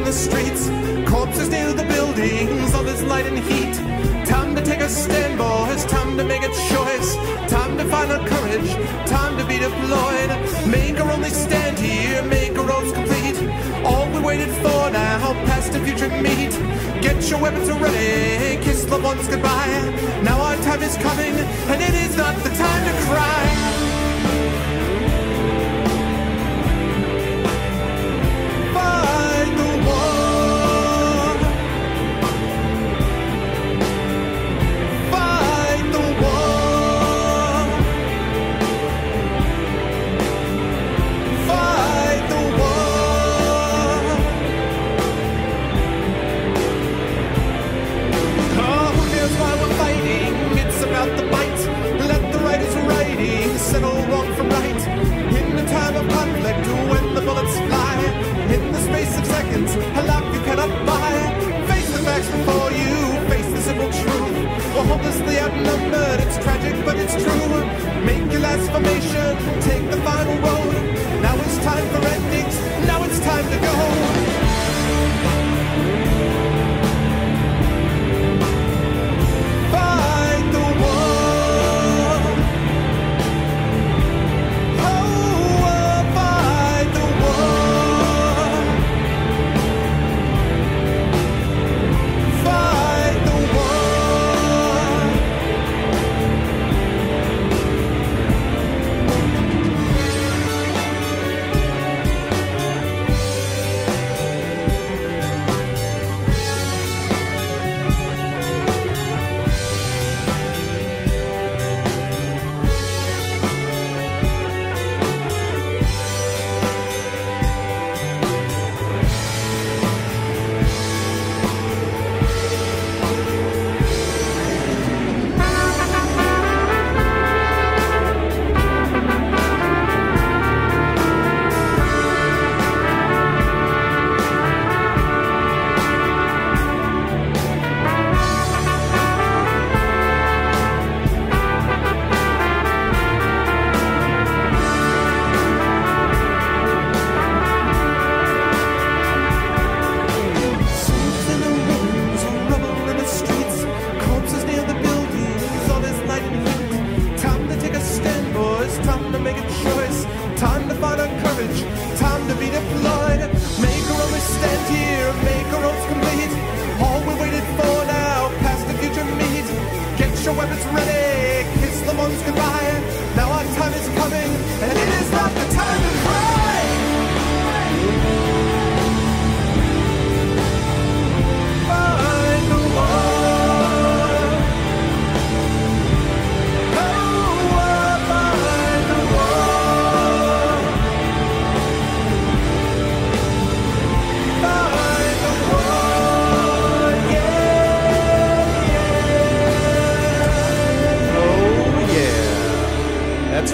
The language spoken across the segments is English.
the streets, corpses near the buildings, all this light and heat. Time to take a stand, boys, time to make a choice. Time to find our courage, time to be deployed. Make our only stand here, make our roads complete. All we waited for now, past and future meet. Get your weapons ready, kiss loved ones goodbye. Now our time is coming, and it is not the time to cry. Settle wrong from right. In the time of conflict, when the bullets fly, in the space of seconds, a life you cannot buy. Face the facts before you, face the simple truth. We're hopelessly outnumbered, it's tragic but it's true. Make your last formation, take the final road. Now it's time for endings, now it's time to go.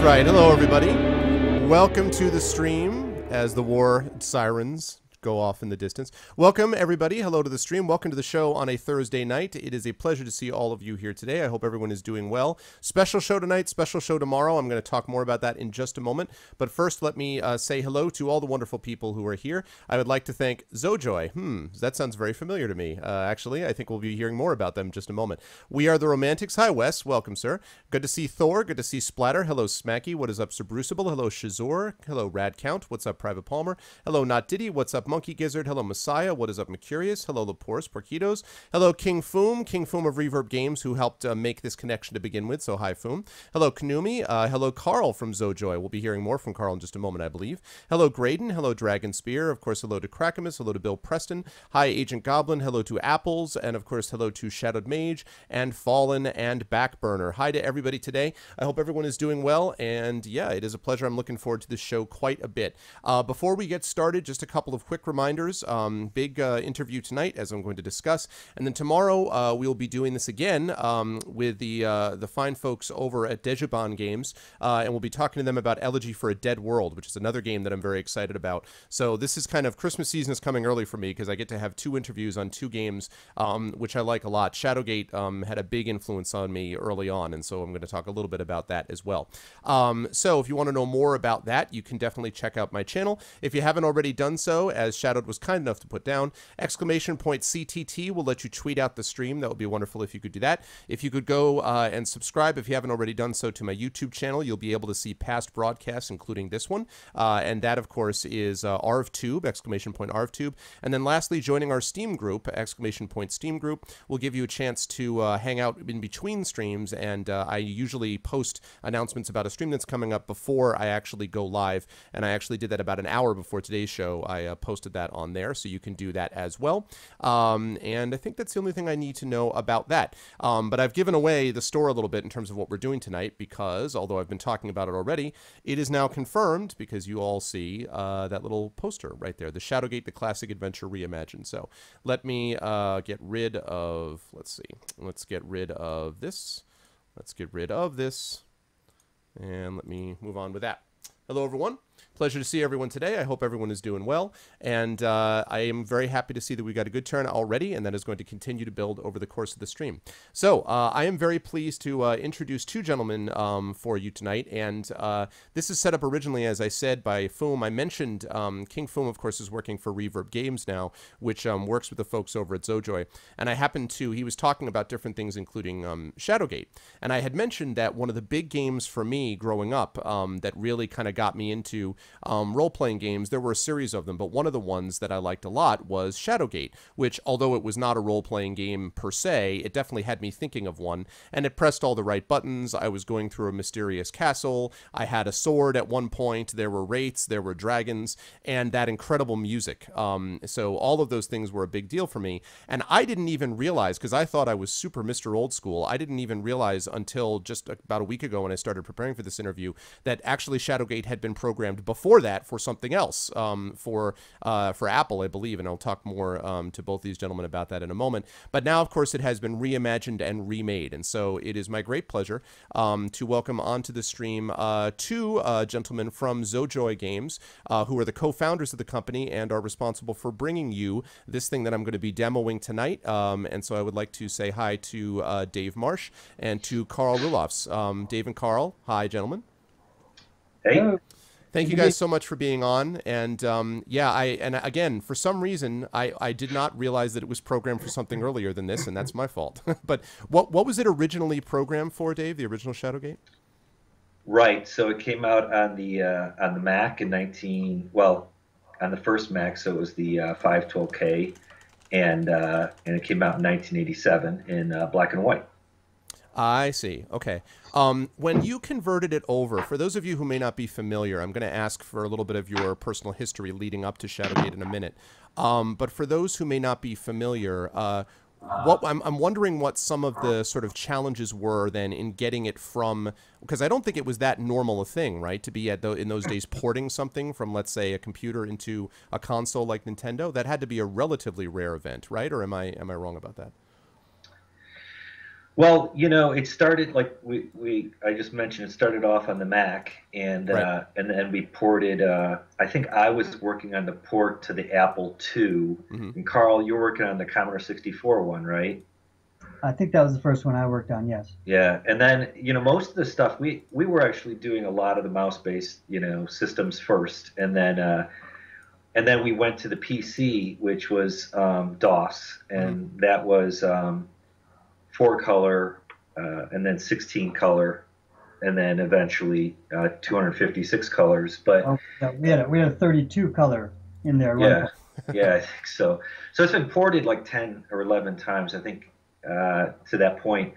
Right. Hello, everybody. Welcome to the stream as the war sirens go off in the distance. Welcome, everybody. Hello to the stream. Welcome to the show on a Thursday night. It is a pleasure to see all of you here today. I hope everyone is doing well. Special show tonight, special show tomorrow. I'm going to talk more about that in just a moment. But first, let me say hello to all the wonderful people who are here. I would like to thank Zojoi. That sounds very familiar to me. Actually, I think we'll be hearing more about them in just a moment. We are the Romantics. Hi, Wes. Welcome, sir. Good to see Thor. Good to see Splatter. Hello, Smacky. What is up, Sir Brucible? Hello, Shazor. Hello, Rad Count. What's up, Private Palmer? Hello, Not Diddy. What's up, Monkey Gizzard? Hello, Messiah. What is up, Mercurius? Hello, Laporus, Porquitos. Hello, King Foom of Reverb Games, who helped make this connection to begin with, so hi, Foom. Hello, Kanumi. Hello, Carl from Zojoi. We'll be hearing more from Carl in just a moment, I believe. Hello, Graydon. Hello, Dragon Spear. Of course, hello to Crackamus. Hello to Bill Preston. Hi, Agent Goblin. Hello to Apples. And, of course, hello to Shadowed Mage and Fallen and Backburner. Hi to everybody today. I hope everyone is doing well, and yeah, it is a pleasure. I'm looking forward to this show quite a bit. Before we get started, just a couple of quick reminders. Big interview tonight, as I'm going to discuss, and then tomorrow we'll be doing this again with the fine folks over at Dejuban Games, and we'll be talking to them about Elegy for a Dead World, which is another game that I'm very excited about. So this is kind of Christmas season is coming early for me because I get to have 2 interviews on 2 games, which I like a lot. Shadowgate had a big influence on me early on, and so I'm going to talk a little bit about that as well. So if you want to know more about that, you can definitely check out my channel. If you haven't already done so, as as Shadowed was kind enough to put down. Exclamation point CTT will let you tweet out the stream. That would be wonderful if you could do that. If you could go and subscribe, if you haven't already done so, to my YouTube channel, you'll be able to see past broadcasts, including this one. And that, of course, is RFTube, exclamation point RFTube. And then lastly, joining our Steam group, exclamation point Steam group, will give you a chance to hang out in between streams. And I usually post announcements about a stream that's coming up before I actually go live. And I actually did that about an hour before today's show. I posted that on there, so you can do that as well. And I think that's the only thing I need to know about that. But I've given away the store a little bit in terms of what we're doing tonight because, although I've been talking about it already, it is now confirmed because you all see that little poster right there, the Shadowgate, the Classic Adventure Reimagined. So let me get rid of, let's get rid of this. Let's get rid of this. And let me move on with that. Hello, everyone. Pleasure to see everyone today. I hope everyone is doing well. And I am very happy to see that we got a good turn already, and that is going to continue to build over the course of the stream. So I am very pleased to introduce two gentlemen for you tonight. And this is set up originally, as I said, by Foom. I mentioned King Foom, of course, is working for Reverb Games now, which works with the folks over at Zojoi. And I happened to, he was talking about different things, including Shadowgate. And I had mentioned that one of the big games for me growing up that really kind of got me into role-playing games, there were a series of them, but one of the ones that I liked a lot was Shadowgate, which, although it was not a role-playing game per se, it definitely had me thinking of one, and it pressed all the right buttons. I was going through a mysterious castle, I had a sword at one point, there were wraiths, there were dragons, and that incredible music. So all of those things were a big deal for me, and I didn't even realize, because I thought I was super Mr. Old School, I didn't even realize until just about a week ago when I started preparing for this interview that actually Shadowgate had been programmed before that for something else, for Apple, I believe, and I'll talk more to both these gentlemen about that in a moment. But now, of course, it has been reimagined and remade, and so it is my great pleasure to welcome onto the stream two gentlemen from Zojoi Games, who are the co-founders of the company and are responsible for bringing you this thing that I'm going to be demoing tonight. And so I would like to say hi to Dave Marsh and to Carl Rulofs. Dave and Carl, hi, gentlemen. Hey. Thank you guys so much for being on. And yeah, and again, for some reason, I did not realize that it was programmed for something earlier than this, and that's my fault. But what was it originally programmed for, Dave? The original Shadowgate? Right. So it came out on the Mac in on the first Mac. So it was the 512K, and it came out in 1987 in black and white. I see. Okay. When you converted it over, for those of you who may not be familiar, I'm going to ask for a little bit of your personal history leading up to Shadowgate in a minute. But for those who may not be familiar, I'm wondering what some of the sort of challenges were then in getting it from, because I don't think it was that normal a thing, right, to be in those days porting something from, let's say, a computer into a console like Nintendo. That had to be a relatively rare event, right? Or am I wrong about that? Well, it started like I just mentioned. It started off on the Mac, and right. And then we ported. I think I was working on the port to the Apple II, and Carl, you're working on the Commodore 64 one, right? I think that was the first one I worked on. Yes. Yeah, and then most of the stuff we were actually doing a lot of the mouse-based systems first, and then we went to the PC, which was DOS, and that was 4-color, and then 16-color, and then eventually 256 colors. But we had a 32-color in there. Yeah, right? Yeah, I think so. So it's been ported like 10 or 11 times, I think, to that point.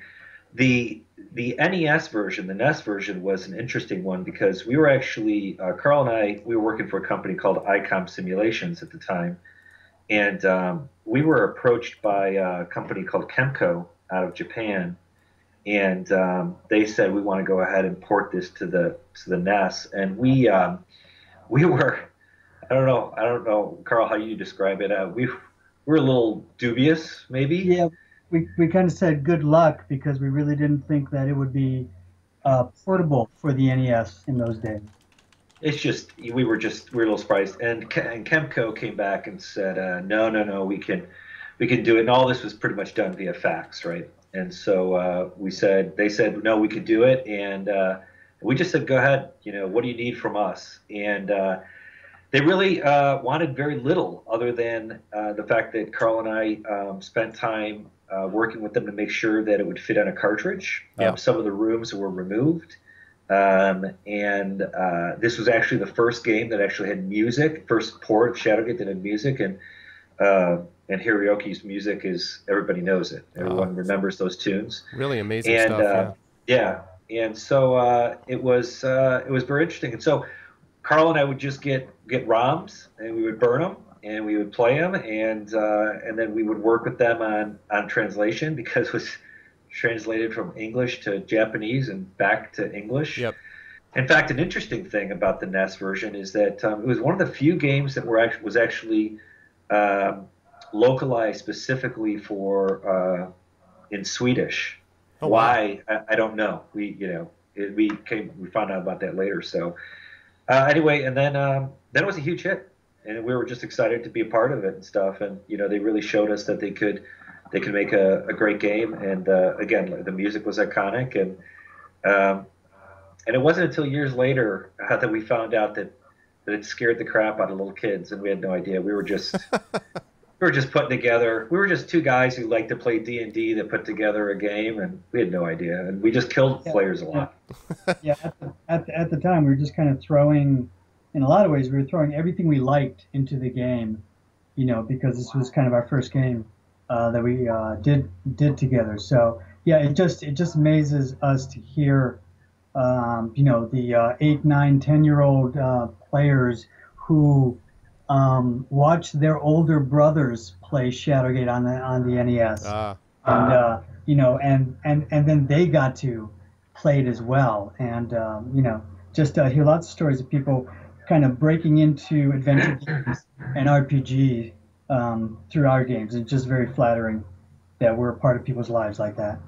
The NES version, the NES version, was an interesting one because we were actually Carl and I, we were working for a company called ICOM Simulations at the time, and we were approached by a company called Kemco out of Japan, and they said we want to go ahead and port this to the NES, and we were, I don't know, Carl, how you describe it. We were a little dubious, maybe. Yeah, we kind of said good luck because we really didn't think that it would be portable for the NES in those days. It's just we were a little surprised, and Kemco came back and said no, we can do it, and all this was pretty much done via fax, right? And so they said no, we could do it, and we just said go ahead, what do you need from us? And they really wanted very little other than the fact that Carl and I spent time working with them to make sure that it would fit on a cartridge. Yeah. Some of the rooms were removed. And this was actually the first game that actually had music, first port of Shadowgate that had music. And Hiroyuki's music is, everybody knows it. Everyone remembers those tunes. Really amazing stuff. Yeah. And so it was very interesting. And so Carl and I would just get ROMs and we would burn them and we would play them and then we would work with them on translation because it was translated from English to Japanese and back to English. Yep. In fact, an interesting thing about the NES version is that it was one of the few games that was actually localized specifically for in Swedish. Oh, why? Wow. I don't know. We found out about that later. So anyway, and then it was a huge hit, and we were just excited to be a part of it and stuff. And they really showed us that they could make a great game. And again, the music was iconic, and it wasn't until years later that we found out that it scared the crap out of little kids, and we had no idea. We were just putting together. We were just two guys who liked to play D&D that put together a game, and we had no idea, and we just killed players a lot. Yeah, at the time we were just kind of throwing, in a lot of ways, we were throwing everything we liked into the game, because this was kind of our first game that we did together. So yeah, it just amazes us to hear, the 8, 9, 10-year-old players who watch their older brothers play Shadowgate on the NES, and then they got to play it as well, and just hear lots of stories of people kind of breaking into adventure games and RPG through our games. It's just very flattering that we're a part of people's lives like that.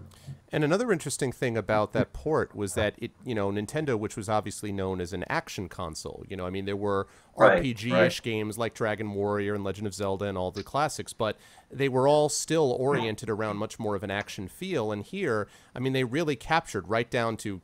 And another interesting thing about that port was that Nintendo, which was obviously known as an action console, I mean, there were RPG-ish games like Dragon Warrior and Legend of Zelda and all the classics, but they were all still oriented around much more of an action feel. And here, I mean, they really captured right down to,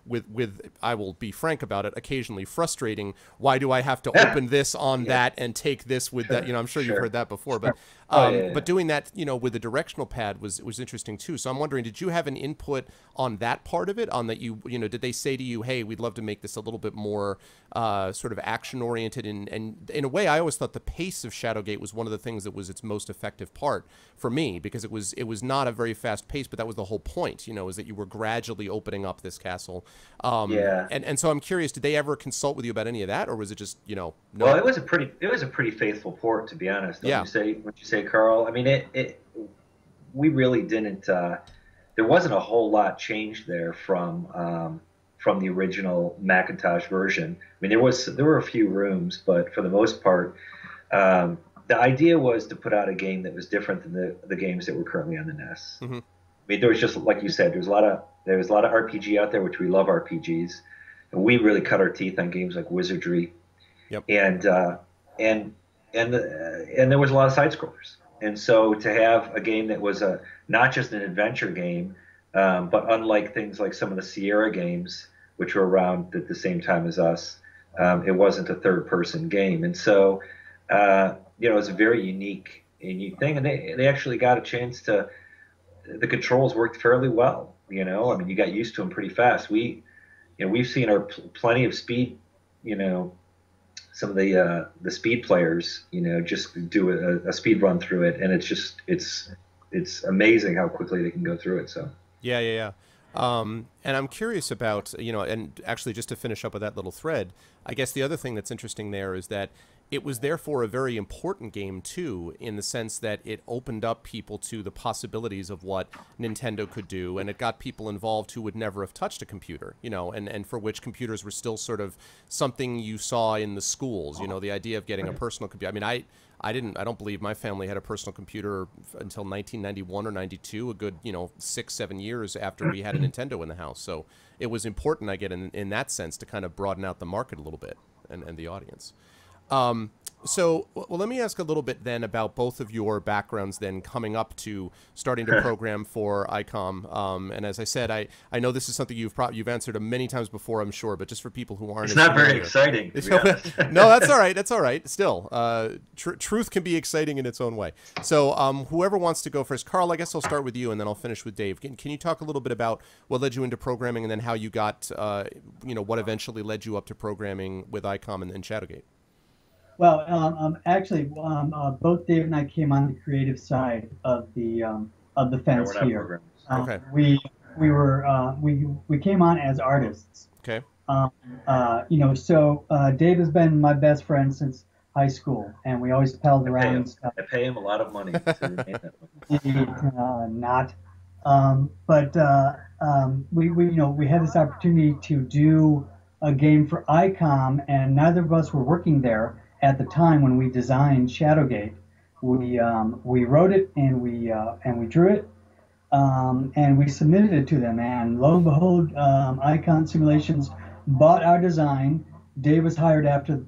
with I will be frank about it, occasionally frustrating. Why do I have to open this on that and take this with that? I'm sure you've heard that before, but but doing that, with the directional pad was interesting too. So I'm wondering, did you have an input on that part of it? On that did they say to you, hey, we'd love to make this a little bit more sort of action oriented? And in a way, I always thought the pace of Shadowgate was one of the things that was its most effective part for me, because it was not a very fast pace, but that was the whole point, is that you were gradually opening up this castle. And so I'm curious, did they ever consult with you about any of that, or was it just no? Well, it was a pretty faithful port, to be honest. Would you say, Carl? I mean, we really didn't. There wasn't a whole lot changed there from the original Macintosh version. I mean, there were a few rooms, but for the most part, the idea was to put out a game that was different than the games that were currently on the NES. Mm-hmm. I mean, there was just, like you said, there was a lot of RPG out there, which we love RPGs, and we really cut our teeth on games like Wizardry. Yep. And there was a lot of side scrollers. And so to have a game that was not just an adventure game, but unlike things like some of the Sierra games, which were around at the same time as us, it wasn't a third-person game. And so, it was a very unique thing. And they actually got a chance to. The controls worked fairly well. I mean, you got used to them pretty fast. We've seen plenty of speed. Some of the speed players, just do a speed run through it, and it's amazing how quickly they can go through it. So yeah. And I'm curious about, and actually just to finish up with that little thread, I guess the other thing that's interesting there is that it was therefore a very important game too, in the sense that it opened up people to the possibilities of what Nintendo could do, and it got people involved who would never have touched a computer, and for which computers were still sort of something you saw in the schools, the idea of getting a personal computer. I mean, I don't believe my family had a personal computer until 1991 or 92, a good, 6-7 years after we had a Nintendo in the house. So it was important, I get in that sense, to kind of broaden out the market a little bit and the audience. So, well, let me ask a little bit then about both of your backgrounds then coming up to starting to program for ICOM. And as I said, I know this is something you've answered many times before, I'm sure, but just for people who aren't it's not very exciting, to be honest. No, that's all right. That's all right. Still, truth can be exciting in its own way. So whoever wants to go first. Carl, I guess I'll start with you, and then I'll finish with Dave. Can you talk a little bit about what led you into programming, and then how you got, what eventually led you up to programming with ICOM and Shadowgate? Well, actually, both Dave and I came on the creative side of the fence here. Okay. We came on as artists. Okay. So Dave has been my best friend since high school, and we always palled around and stuff. I pay him a lot of money to remain that way. Not. We had this opportunity to do a game for ICOM, and neither of us were working there at the time when we designed Shadowgate. We wrote it and we drew it, and we submitted it to them. And lo and behold, Icon Simulations bought our design. Dave was hired after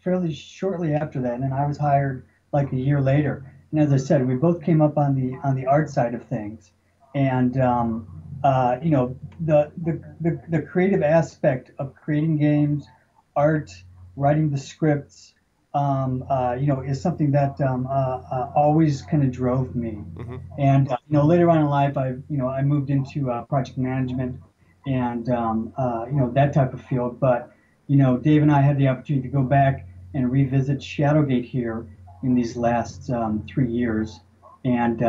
fairly shortly after that, and I was hired like a year later. And as I said, we both came up on the art side of things, and the creative aspect of creating games, art, writing the scripts, is something that always kind of drove me. Mm-hmm. And later on in life, I moved into project management and that type of field. But Dave and I had the opportunity to go back and revisit Shadowgate here in these last 3 years, and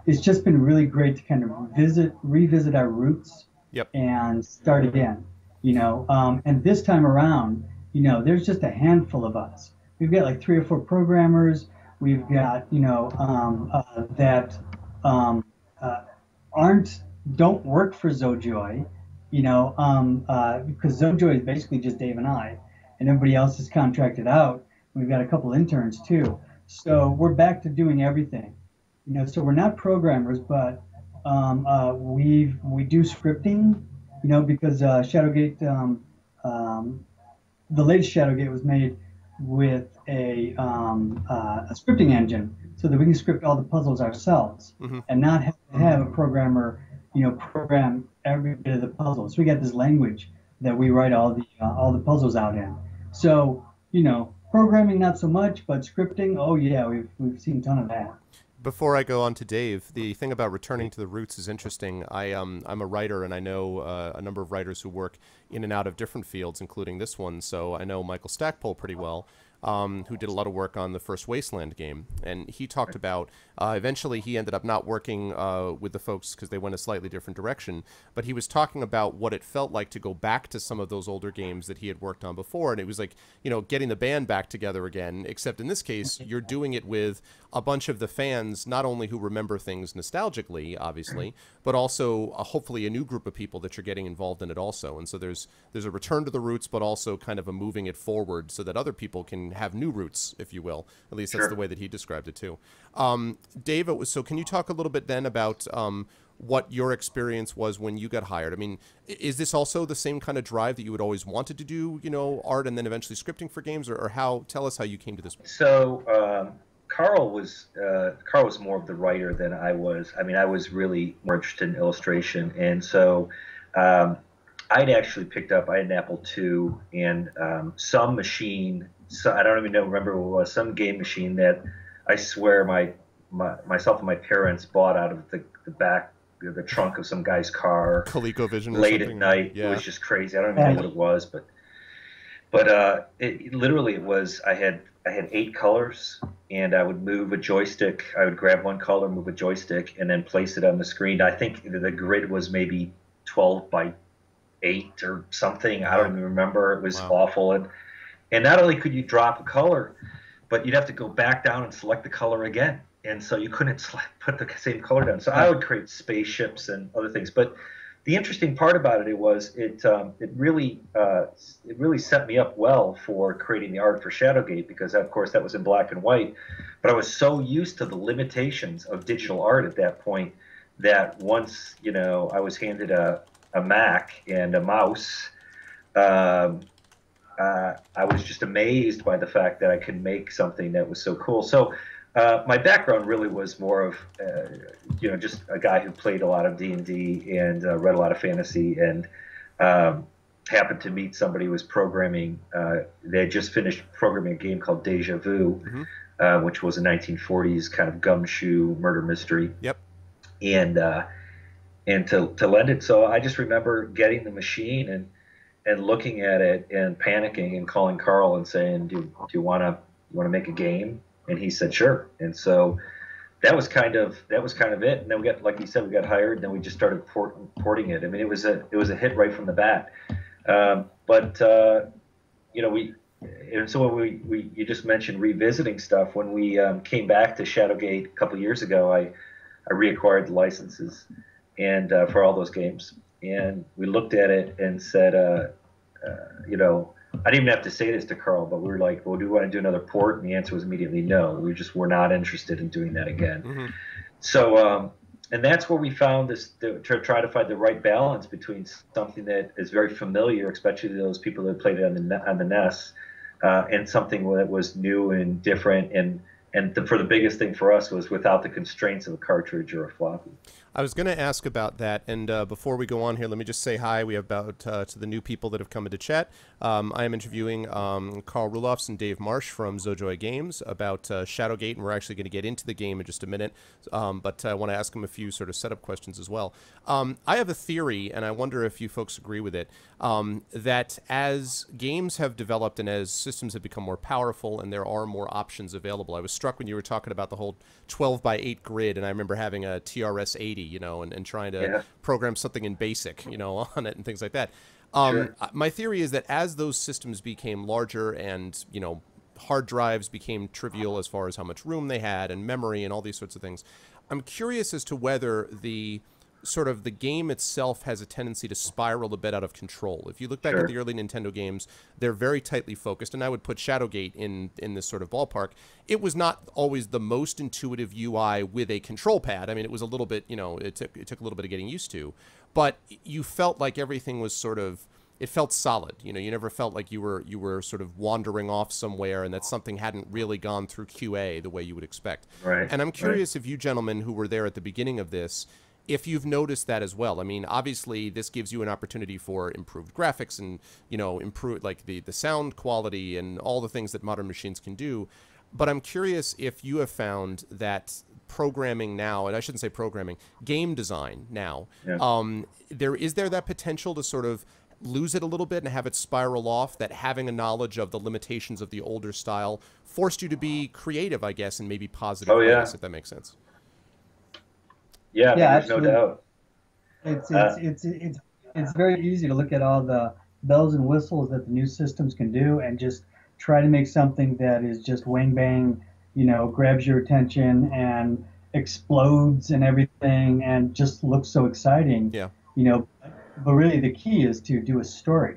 it's just been really great to kind of revisit our roots. Yep. And start again. And this time around, there's just a handful of us. We've got like 3 or 4 programmers. We've got, that don't work for Zojoi, because Zojoi is basically just Dave and I, and everybody else is contracted out. We've got a couple interns too. So we're back to doing everything, so we're not programmers, but we do scripting, because Shadowgate, the latest Shadowgate was made with a scripting engine, so that we can script all the puzzles ourselves, mm-hmm. and not have a programmer, program every bit of the puzzle. So we got this language that we write all the puzzles out in. So programming not so much, but scripting, oh yeah, we've seen a ton of that. Before I go on to Dave, the thing about returning to the roots is interesting. I'm a writer, and I know a number of writers who work in and out of different fields, including this one. So I know Michael Stackpole pretty well, who did a lot of work on the first Wasteland game. And he talked about, eventually he ended up not working with the folks because they went a slightly different direction. But he was talking about what it felt like to go back to some of those older games that he had worked on before. And it was like, getting the band back together again, except in this case, you're doing it with a bunch of the fans, not only who remember things nostalgically, obviously, but also hopefully a new group of people that you're getting involved in it also. And so there's a return to the roots, but also kind of a moving it forward so that other people can have new roots, if you will. At least that's the way that he described it too. Dave, so can you talk a little bit then about what your experience was when you got hired? I mean, is this also the same kind of drive that you had always wanted to do, art and then eventually scripting for games, or tell us how you came to this? So Carl was more of the writer than I was. I mean, I was really more interested in illustration, and so I'd actually picked up. I had an Apple II and some machine. So I don't even remember what it was. Some game machine that I swear myself and my parents bought out of the back, the trunk of some guy's car. ColecoVision. Late at night. Yeah. It was just crazy. I don't even know what it was, but it literally was. I had 8 colors, and I would move a joystick. I would grab one color, move a joystick, and then place it on the screen. I think the grid was maybe 12 by 8 or something. I don't even remember. It was awful. And not only could you drop a color, but you'd have to go back down and select the color again. And so you couldn't put the same color down. So I would create spaceships and other things. But the interesting part about it was it really set me up well for creating the art for Shadowgate, because of course that was in black and white. But I was so used to the limitations of digital art at that point that once I was handed a Mac and a mouse, I was just amazed by the fact that I could make something that was so cool. So my background really was more of, just a guy who played a lot of D&D and read a lot of fantasy, and happened to meet somebody who was programming. They had just finished programming a game called Deja Vu, which was a 1940s kind of gumshoe murder mystery. Yep. And to lend it. So I just remember getting the machine and looking at it and panicking and calling Carl and saying, "Do you want to make a game?" And he said, "Sure." And so that was kind of it. And then we got, like you said, we got hired, and then we just started porting it. I mean, it was a hit right from the bat. And so when you just mentioned revisiting stuff. When we came back to Shadowgate a couple of years ago, I reacquired the licenses and for all those games, and we looked at it and said, I didn't even have to say this to Carl, but we were like, "Well, do we want to do another port?" And the answer was immediately no. We just were not interested in doing that again. So, and that's where we found this to try to find the right balance between something that is very familiar, especially to those people that played it on the NES, and something that was new and different. For the biggest thing for us was without the constraints of a cartridge or a floppy. I was going to ask about that, and before we go on here, let me just say hi. We have about to the new people that have come into chat. I am interviewing Carl Rulofs and Dave Marsh from Zojoi Games about Shadowgate, and we're actually going to get into the game in just a minute, but I want to ask them a few sort of setup questions as well. I have a theory, and I wonder if you folks agree with it, that as games have developed and as systems have become more powerful and there are more options available, I was struck when you were talking about the whole 12x8 grid, and I remember having a TRS-80, and trying to program something in BASIC, on it and things like that. Sure. My theory is that as those systems became larger and, hard drives became trivial as far as how much room they had and memory and all these sorts of things, I'm curious as to whether the game itself has a tendency to spiral a bit out of control. If you look back at the early Nintendo games, they're very tightly focused, and I would put Shadowgate in this sort of ballpark. It was not always the most intuitive UI with a control pad. I mean, it was a little bit, it took a little bit of getting used to, but you felt like everything was it felt solid. You never felt like you were sort of wandering off somewhere and that something hadn't really gone through QA the way you would expect. Right. And I'm curious if you gentlemen who were there at the beginning of this, if you've noticed that as well. I mean, obviously, this gives you an opportunity for improved graphics and, improve like the sound quality and all the things that modern machines can do. But I'm curious if you have found that programming now, and I shouldn't say programming, game design now, is there that potential to sort of lose it a little bit and have it spiral off, that having a knowledge of the limitations of the older style forced you to be creative, I guess, in maybe positive ways, if that makes sense? Yeah, there's no doubt. It's very easy to look at all the bells and whistles that the new systems can do and just try to make something that is just wang bang, grabs your attention and explodes and everything and just looks so exciting. Yeah. But really the key is to do a story,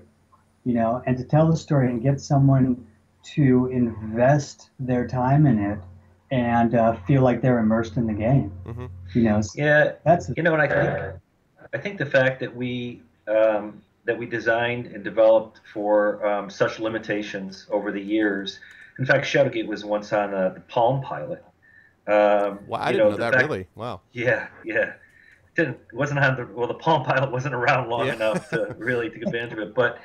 and to tell the story and get someone to invest their time in it and feel like they're immersed in the game. That's and I think the fact that we designed and developed for such limitations over the years. In fact, Shadowgate was once on the Palm Pilot. Wow, I didn't know that, really. Wow. Yeah. It wasn't on the Palm Pilot wasn't around long enough to really take advantage of it. But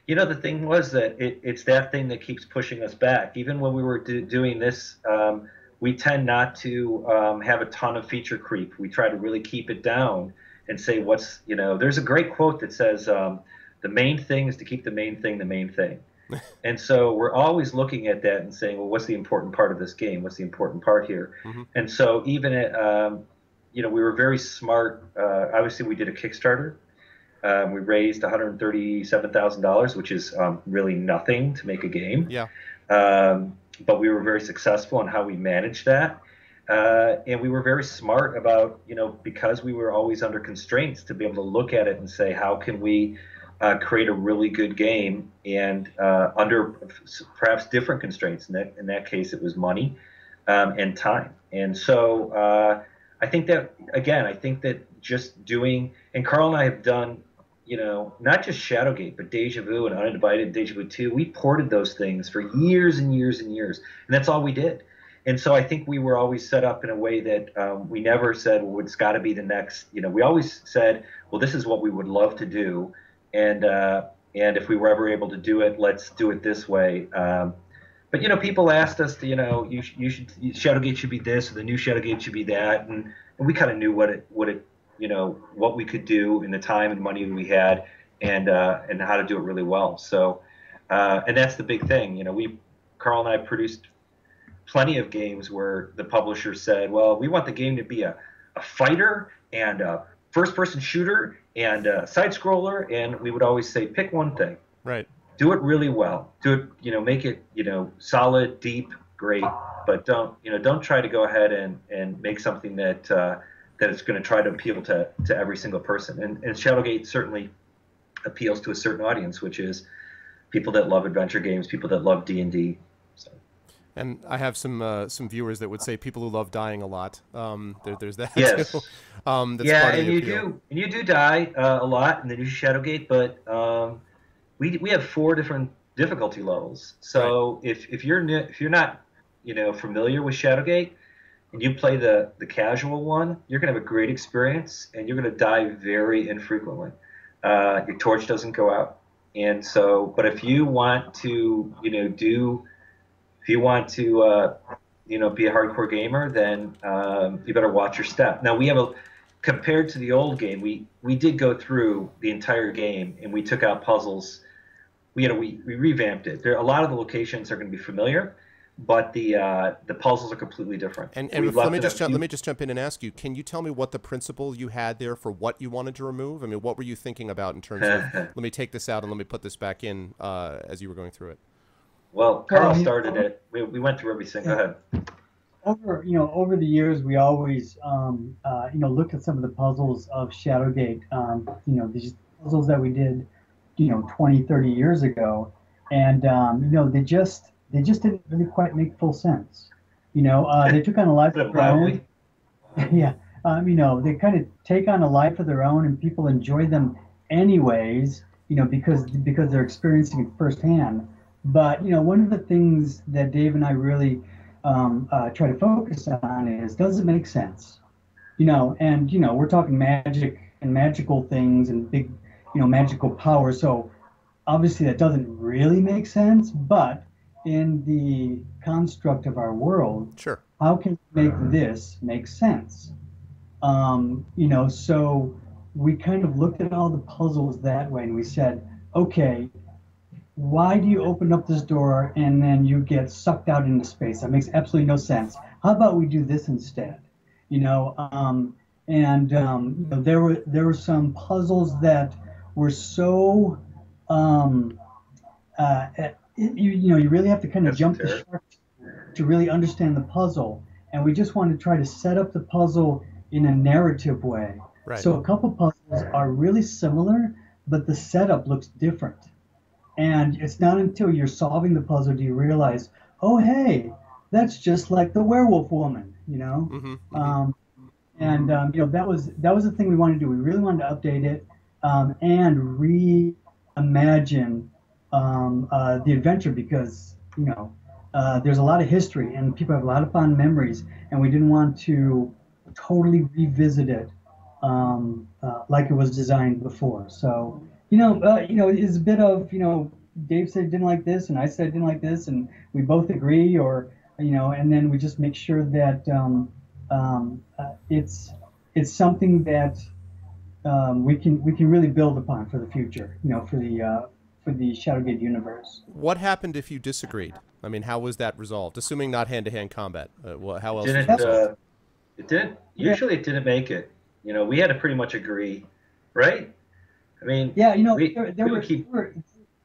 the thing was that it's that thing that keeps pushing us back. Even when we were doing this, we tend not to have a ton of feature creep. We try to really keep it down and say there's a great quote that says, the main thing is to keep the main thing the main thing. And so we're always looking at that and saying, well, what's the important part of this game? What's the important part here? And so even we were very smart. Obviously, we did a Kickstarter. We raised $137,000, which is really nothing to make a game. Yeah. But we were very successful in how we managed that. And we were very smart about, because we were always under constraints, to be able to look at it and say, how can we create a really good game and under perhaps different constraints. In that case, it was money and time. And so I think that just doing, and Carl and I have done not just Shadowgate, but Deja Vu and Uninvited, Deja Vu 2, we ported those things for years and years and years. And that's all we did. And so I think we were always set up in a way that we never said, well, it's got to be the next, we always said, well, this is what we would love to do. And if we were ever able to do it, let's do it this way. But, people asked us to, you should, Shadowgate should be this, or the new Shadowgate should be that. And we kind of knew what we could do in the time and money we had, and how to do it really well. So, and that's the big thing. Carl and I produced plenty of games where the publisher said, well, we want the game to be a fighter and a first-person shooter and a side-scroller, and we would always say, pick one thing. Right. Do it really well. Do it, make it, solid, deep, great, but don't try to go ahead and make something that is going to try to appeal to every single person. And Shadowgate certainly appeals to a certain audience, which is people that love adventure games, people that love D&D. So. And I have some viewers that would say people who love dying a lot. There's that yes. too. That's yeah, part of and the you appeal. do die a lot in the new Shadowgate, but we have 4 different difficulty levels. So right. if you're not familiar with Shadowgate and you play the casual one, you're gonna have a great experience, and you're gonna die very infrequently. Your torch doesn't go out, and so. But if you want to be a hardcore gamer, then you better watch your step. Now compared to the old game, we did go through the entire game and we took out puzzles. We revamped it. A lot of the locations are going to be familiar, but the puzzles are completely different. And let me just jump in and ask you, can you tell me what the principle you had there for what you wanted to remove? I mean, what were you thinking about in terms of let me take this out and let me put this back in as you were going through it? Well, Carl started it. We went through everything. Go ahead. Over the years, we always looked at some of the puzzles of Shadowgate. These puzzles that we did 20, 30 years ago, and they just didn't really quite make full sense. They took on a life of their own. Yeah, they kind of take on a life of their own, and people enjoy them anyways, because they're experiencing it firsthand. But one of the things that Dave and I really try to focus on is, does it make sense? And we're talking magic and magical things and big magical power. So obviously that doesn't really make sense, but in the construct of our world, sure, how can we make this make sense? So we kind of looked at all the puzzles that way, and we said, okay, why do you open up this door and then you get sucked out into space? That makes absolutely no sense. How about we do this instead? There were some puzzles that were so you really have to kind of jump the shark to really understand the puzzle, and we just want to try to set up the puzzle in a narrative way. Right. So a couple puzzles are really similar, but the setup looks different, and it's not until you're solving the puzzle do you realize, oh hey, that's just like the werewolf woman, Mm-hmm, mm-hmm. That was the thing we wanted to do. We really wanted to update it and reimagine the adventure, because there's a lot of history and people have a lot of fond memories, and we didn't want to totally revisit it like it was designed before. So it's a bit of Dave said he didn't like this and I said I didn't like this, and we both agree, or and then we just make sure that it's something that we can really build upon for the future, for the Shadowgate universe. What happened if you disagreed? I mean, how was that resolved? Assuming not hand-to-hand combat, how else? It didn't. Usually, it didn't make it. We had to pretty much agree, right? I mean, yeah.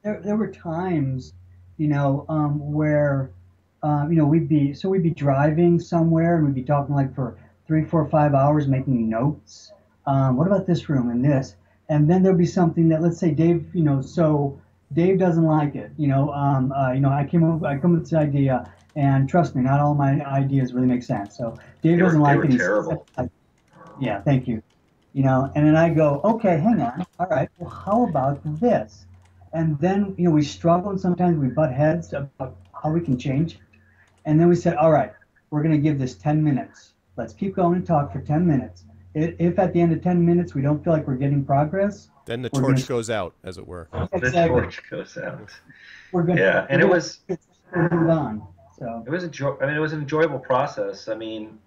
There were times, where we'd be driving somewhere and we'd be talking like for 3, 4, 5 hours, making notes. What about this room and this? And then there'll be something that, let's say Dave, so Dave doesn't like it. I come up with this idea, and trust me, not all my ideas really make sense. So Dave doesn't like it. They were terrible. Yeah, thank you. you know, and then I go, okay, hang on, all right, well, how about this? And then, you know, we struggle and sometimes we butt heads about how we can change. And then we said, all right, we're going to give this 10 minutes. Let's keep going and talk for 10 minutes. If at the end of 10 minutes we don't feel like we're getting progress, Then the we're torch gonna, goes out, as it were. The exactly, torch goes out. we're going Yeah, and it was move on. So it was I mean, it was an enjoyable process. I mean,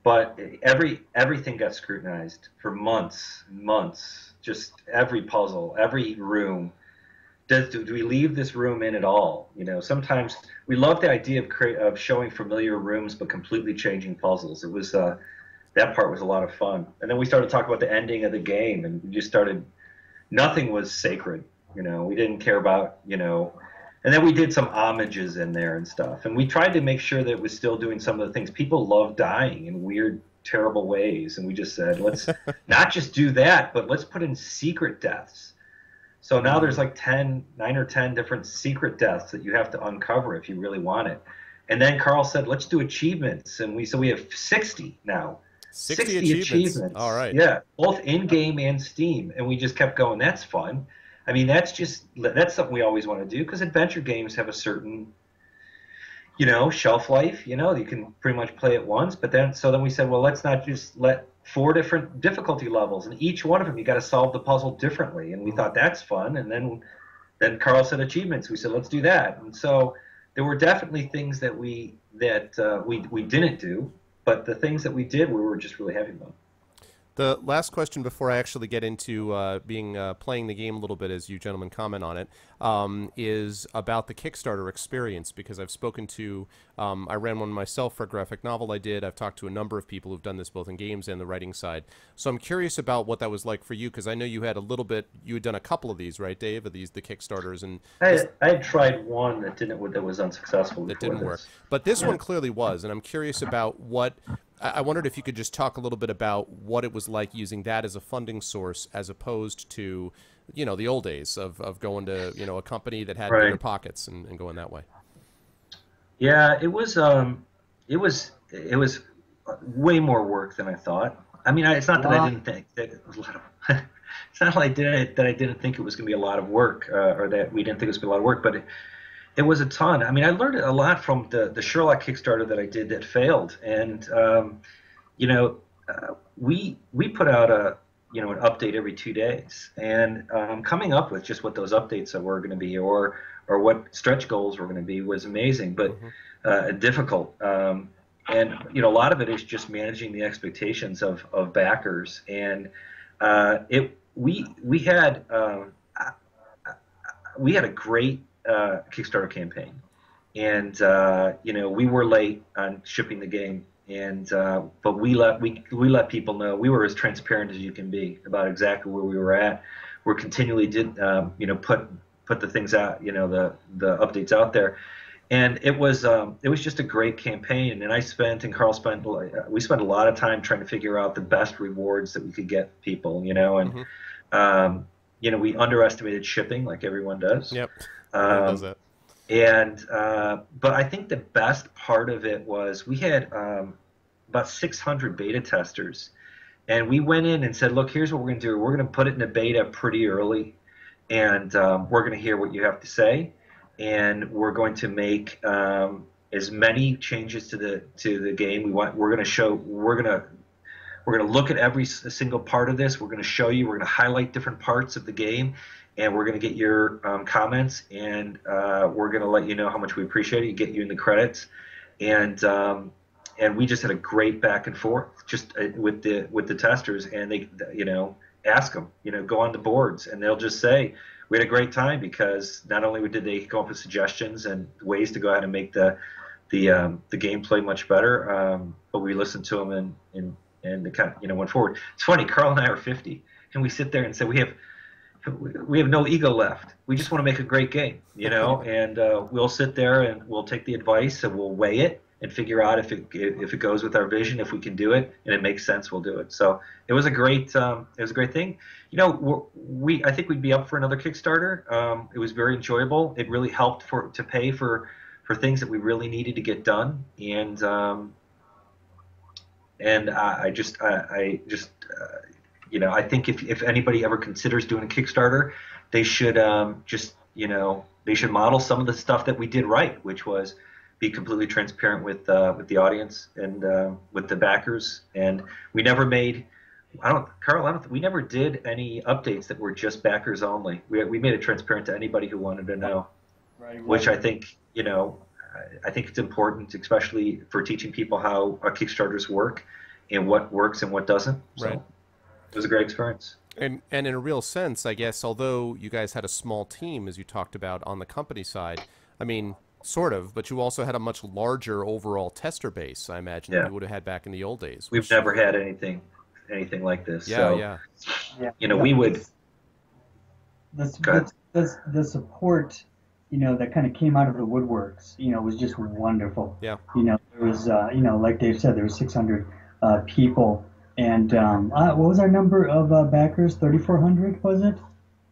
but everything got scrutinized for months and months. Just every puzzle, every room. Do we leave this room in at all? You know, sometimes we love the idea of showing familiar rooms but completely changing puzzles. It was that part was a lot of fun. And then we started talking about the ending of the game, and we just started. Nothing was sacred. You know, we didn't care about, you know. And then we did some homages in there and stuff. And we tried to make sure that it was still doing some of the things. People love dying in weird, terrible ways. And we just said, let's not just do that, but let's put in secret deaths. So now there's like 9 or 10 different secret deaths that you have to uncover if you really want it. And then Carl said, let's do achievements. And we have 60 now. 60 achievements. All right. Yeah, both in-game and Steam. And we just kept going, that's fun. I mean, that's something we always want to do because adventure games have a certain, you know, shelf life. You know, you can pretty much play it once. But then we said, well, let's not just let 4 different difficulty levels, and each one of them you got to solve the puzzle differently. And we thought that's fun. And then Carl said achievements. We said let's do that. And so there were definitely things that we didn't do, but the things that we did, we were just really happy about. The last question before I actually get into playing the game a little bit, as you gentlemen comment on it, is about the Kickstarter experience, because I've spoken to, I ran one myself for a graphic novel I did. I've talked to a number of people who've done this both in games and the writing side. So I'm curious about what that was like for you, because I know you had done a couple of these, right, Dave, of the Kickstarters? And I had tried one that was unsuccessful. That didn't work. But this one clearly was, and I'm curious about I wondered if you could just talk a little bit about what it was like using that as a funding source as opposed to, you know, the old days of going to, you know, a company that had bigger pockets and going that way. Yeah, it was way more work than I thought. I mean, it's not that I didn't think that it was a lot of. It's not like I didn't think it was going to be a lot of work, or that we didn't think it was going to be a lot of work, but it was a ton. I mean, I learned a lot from the Sherlock Kickstarter that I did that failed, and you know, we put out an update every 2 days, and coming up with just what those updates were going to be, or what stretch goals were going to be, was amazing, but difficult. And you know, a lot of it is just managing the expectations of backers, and we had a great Kickstarter campaign, and you know, we were late on shipping the game, and but we let people know. We were as transparent as you can be about exactly where we were at. We're continually put the things out, you know, the updates out there, and it was just a great campaign. And Carl spent a lot of time trying to figure out the best rewards that we could get people, you know, and you know, we underestimated shipping like everyone does. Yep. Does that. And but I think the best part of it was we had about 600 beta testers, and we went in and said, look, here's what we're going to do. We're going to put it in a beta pretty early, and we're going to hear what you have to say, and we're going to make as many changes to the game. We're going to look at every single part of this. We're going to show you. We're going to highlight different parts of the game, and we're going to get your comments, and we're going to let you know how much we appreciate it. Get you in the credits, and we just had a great back and forth just with the testers, and they, you know, ask them, you know, go on the boards, and they'll just say we had a great time, because not only did they come up with suggestions and ways to go ahead and make the gameplay much better, but we listened to them and they kind of, you know, went forward. It's funny, Carl and I are 50, and we sit there and say we have no ego left. We just want to make a great game, you know, and we'll sit there and we'll take the advice and we'll weigh it and figure out if it goes with our vision, if we can do it, and it makes sense, we'll do it. So it was a great thing. You know, I think we'd be up for another Kickstarter. It was very enjoyable. It really helped to pay for things that we really needed to get done, and And I just you know, I think if anybody ever considers doing a Kickstarter, they should just, you know, they should model some of the stuff that we did right, which was be completely transparent with the audience and with the backers. And we never made, Carl, we never did any updates that were just backers only. We made it transparent to anybody who wanted to know, Right. which I think, you know, I think it's important, especially for teaching people how Kickstarters work and what works and what doesn't. So Right. it was a great experience. And in a real sense, I guess, although you guys had a small team, as you talked about on the company side, I mean, sort of, but you also had a much larger overall tester base, I imagine, than you would have had back in the old days. We've never had anything like this. Yeah, so, yeah. you know, we would. The support, you know, that kind of came out of the woodworks, you know, was just wonderful. Yeah. You know, there was, you know, like Dave said, there was 600 people. And what was our number of backers? 3,400, was it?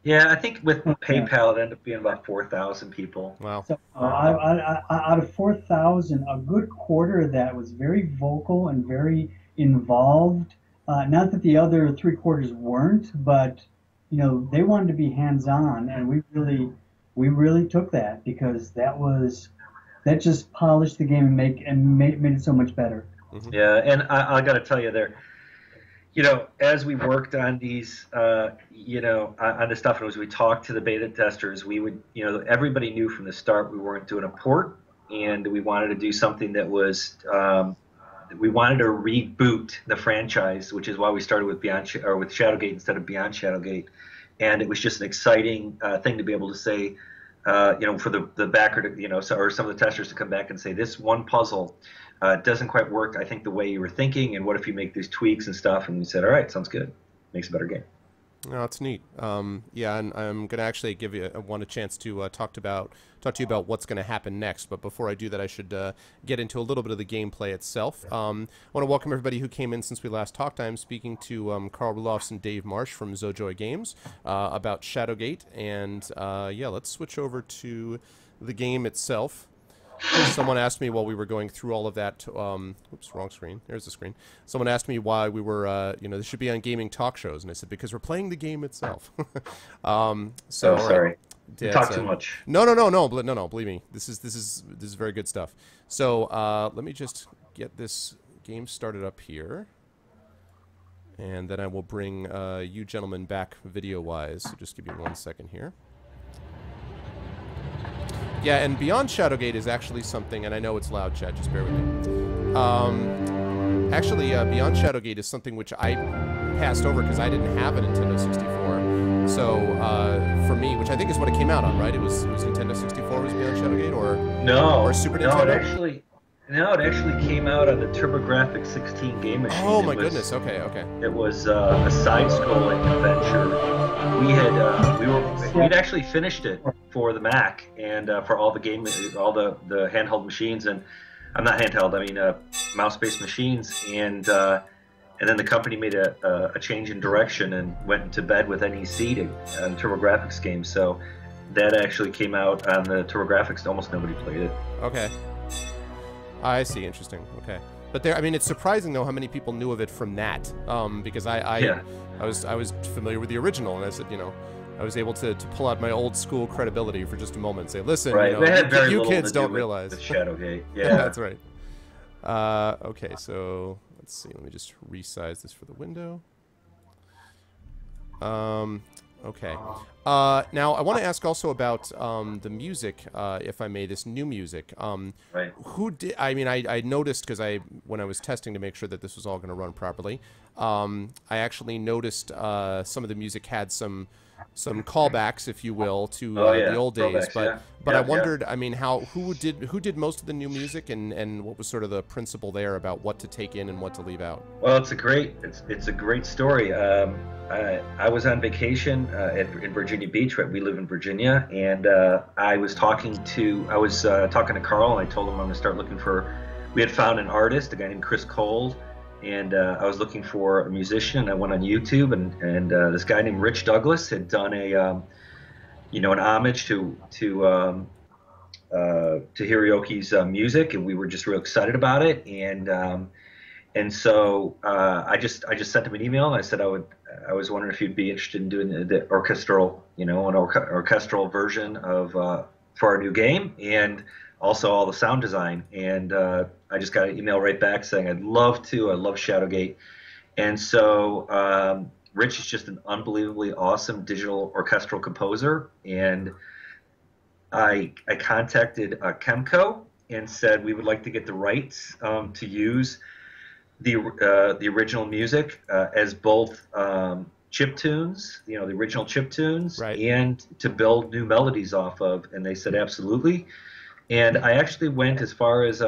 Yeah, I think with PayPal, it ended up being about 4,000 people. Wow. So out of 4,000, a good quarter of that was very vocal and very involved. Not that the other 3/4 weren't, but you know, they wanted to be hands-on, and we really took that, because that just polished the game and made it so much better. Mm-hmm. Yeah, and I got to tell you there, you know, as we worked on these, you know, on the stuff, and as we talked to the beta testers, we would, you know, everybody knew from the start we weren't doing a port, and we wanted to do something that was, we wanted to reboot the franchise, which is why we started with with Shadowgate instead of Beyond Shadowgate, and it was just an exciting thing to be able to say, you know, for the backer to, you know, or some of the testers to come back and say, this one puzzle doesn't quite work, I think, the way you were thinking, and what if you make these tweaks and stuff? And we said, all right, sounds good. Makes a better game. No, it's neat. Yeah, and I'm going to actually give you a chance to talk to you about what's going to happen next. But before I do that, I should get into a little bit of the gameplay itself. I want to welcome everybody who came in since we last talked. I'm speaking to Carl Rulofs and Dave Marsh from Zojoi Games about Shadowgate. And yeah, let's switch over to the game itself. Someone asked me while we were going through all of that, oops, wrong screen. There's the screen. Someone asked me why we were, you know, this should be on gaming talk shows, and I said, because we're playing the game itself. So, sorry. Yeah, talk too much. No, believe me. This is very good stuff. So, let me just get this game started up here. And then I will bring you gentlemen back video-wise. So just give me 1 second here. Yeah, and Beyond Shadowgate is actually something, and I know it's loud, chat, just bear with me. Actually, Beyond Shadowgate is something which I passed over because I didn't have a Nintendo 64. So, for me, which I think is what it came out on, right? It was Nintendo 64 was Beyond Shadowgate, or Super Nintendo? No, it actually came out on the TurboGrafx 16 game machine. Oh my goodness! Okay. It was a side-scrolling adventure. We'd actually finished it for the Mac and for all the handheld machines, and I'm not handheld, I mean mouse-based machines, and then the company made a change in direction and went into bed with NEC on TurboGrafx games. So that actually came out on the TurboGrafx. Almost nobody played it. Okay. I see. Interesting. Okay, but I mean, it's surprising though how many people knew of it from that. Because I was familiar with the original, and I said, you know, I was able to pull out my old school credibility for just a moment and say, listen, right. You know, they had very you little kids to do don't with realize. Shadowgate. Yeah, that's right. Okay, so let's see. Let me just resize this for the window. Okay. Now, I want to ask also about the music, if I may, this new music. Right. Who did? I mean, I noticed because when I was testing to make sure that this was all going to run properly, I actually noticed some of the music had some callbacks, if you will, to the old days. But I wondered, I mean, who did most of the new music, and what was sort of the principle there about what to take in and what to leave out? Well, it's a great story. I was on vacation in Virginia Beach. Right? We live in Virginia, and I was talking to Carl, and I told him I'm going to start looking for. We had found an artist, a guy named Chris Cole, and I was looking for a musician. I went on YouTube, and this guy named Rich Douglas had done an homage to Hiroyoki's music, and we were just real excited about it. And And so I just sent him an email, and I said I was wondering if you'd be interested in doing the orchestral, an orchestral version of for our new game, and also all the sound design. And I just got an email right back saying I'd love to. I love Shadowgate. And so Rich is just an unbelievably awesome digital orchestral composer, and I contacted Chemco and said we would like to get the rights to use the original music as both chip tunes, the original chip tunes, right, and to build new melodies off of. And they said absolutely. And I actually went as far as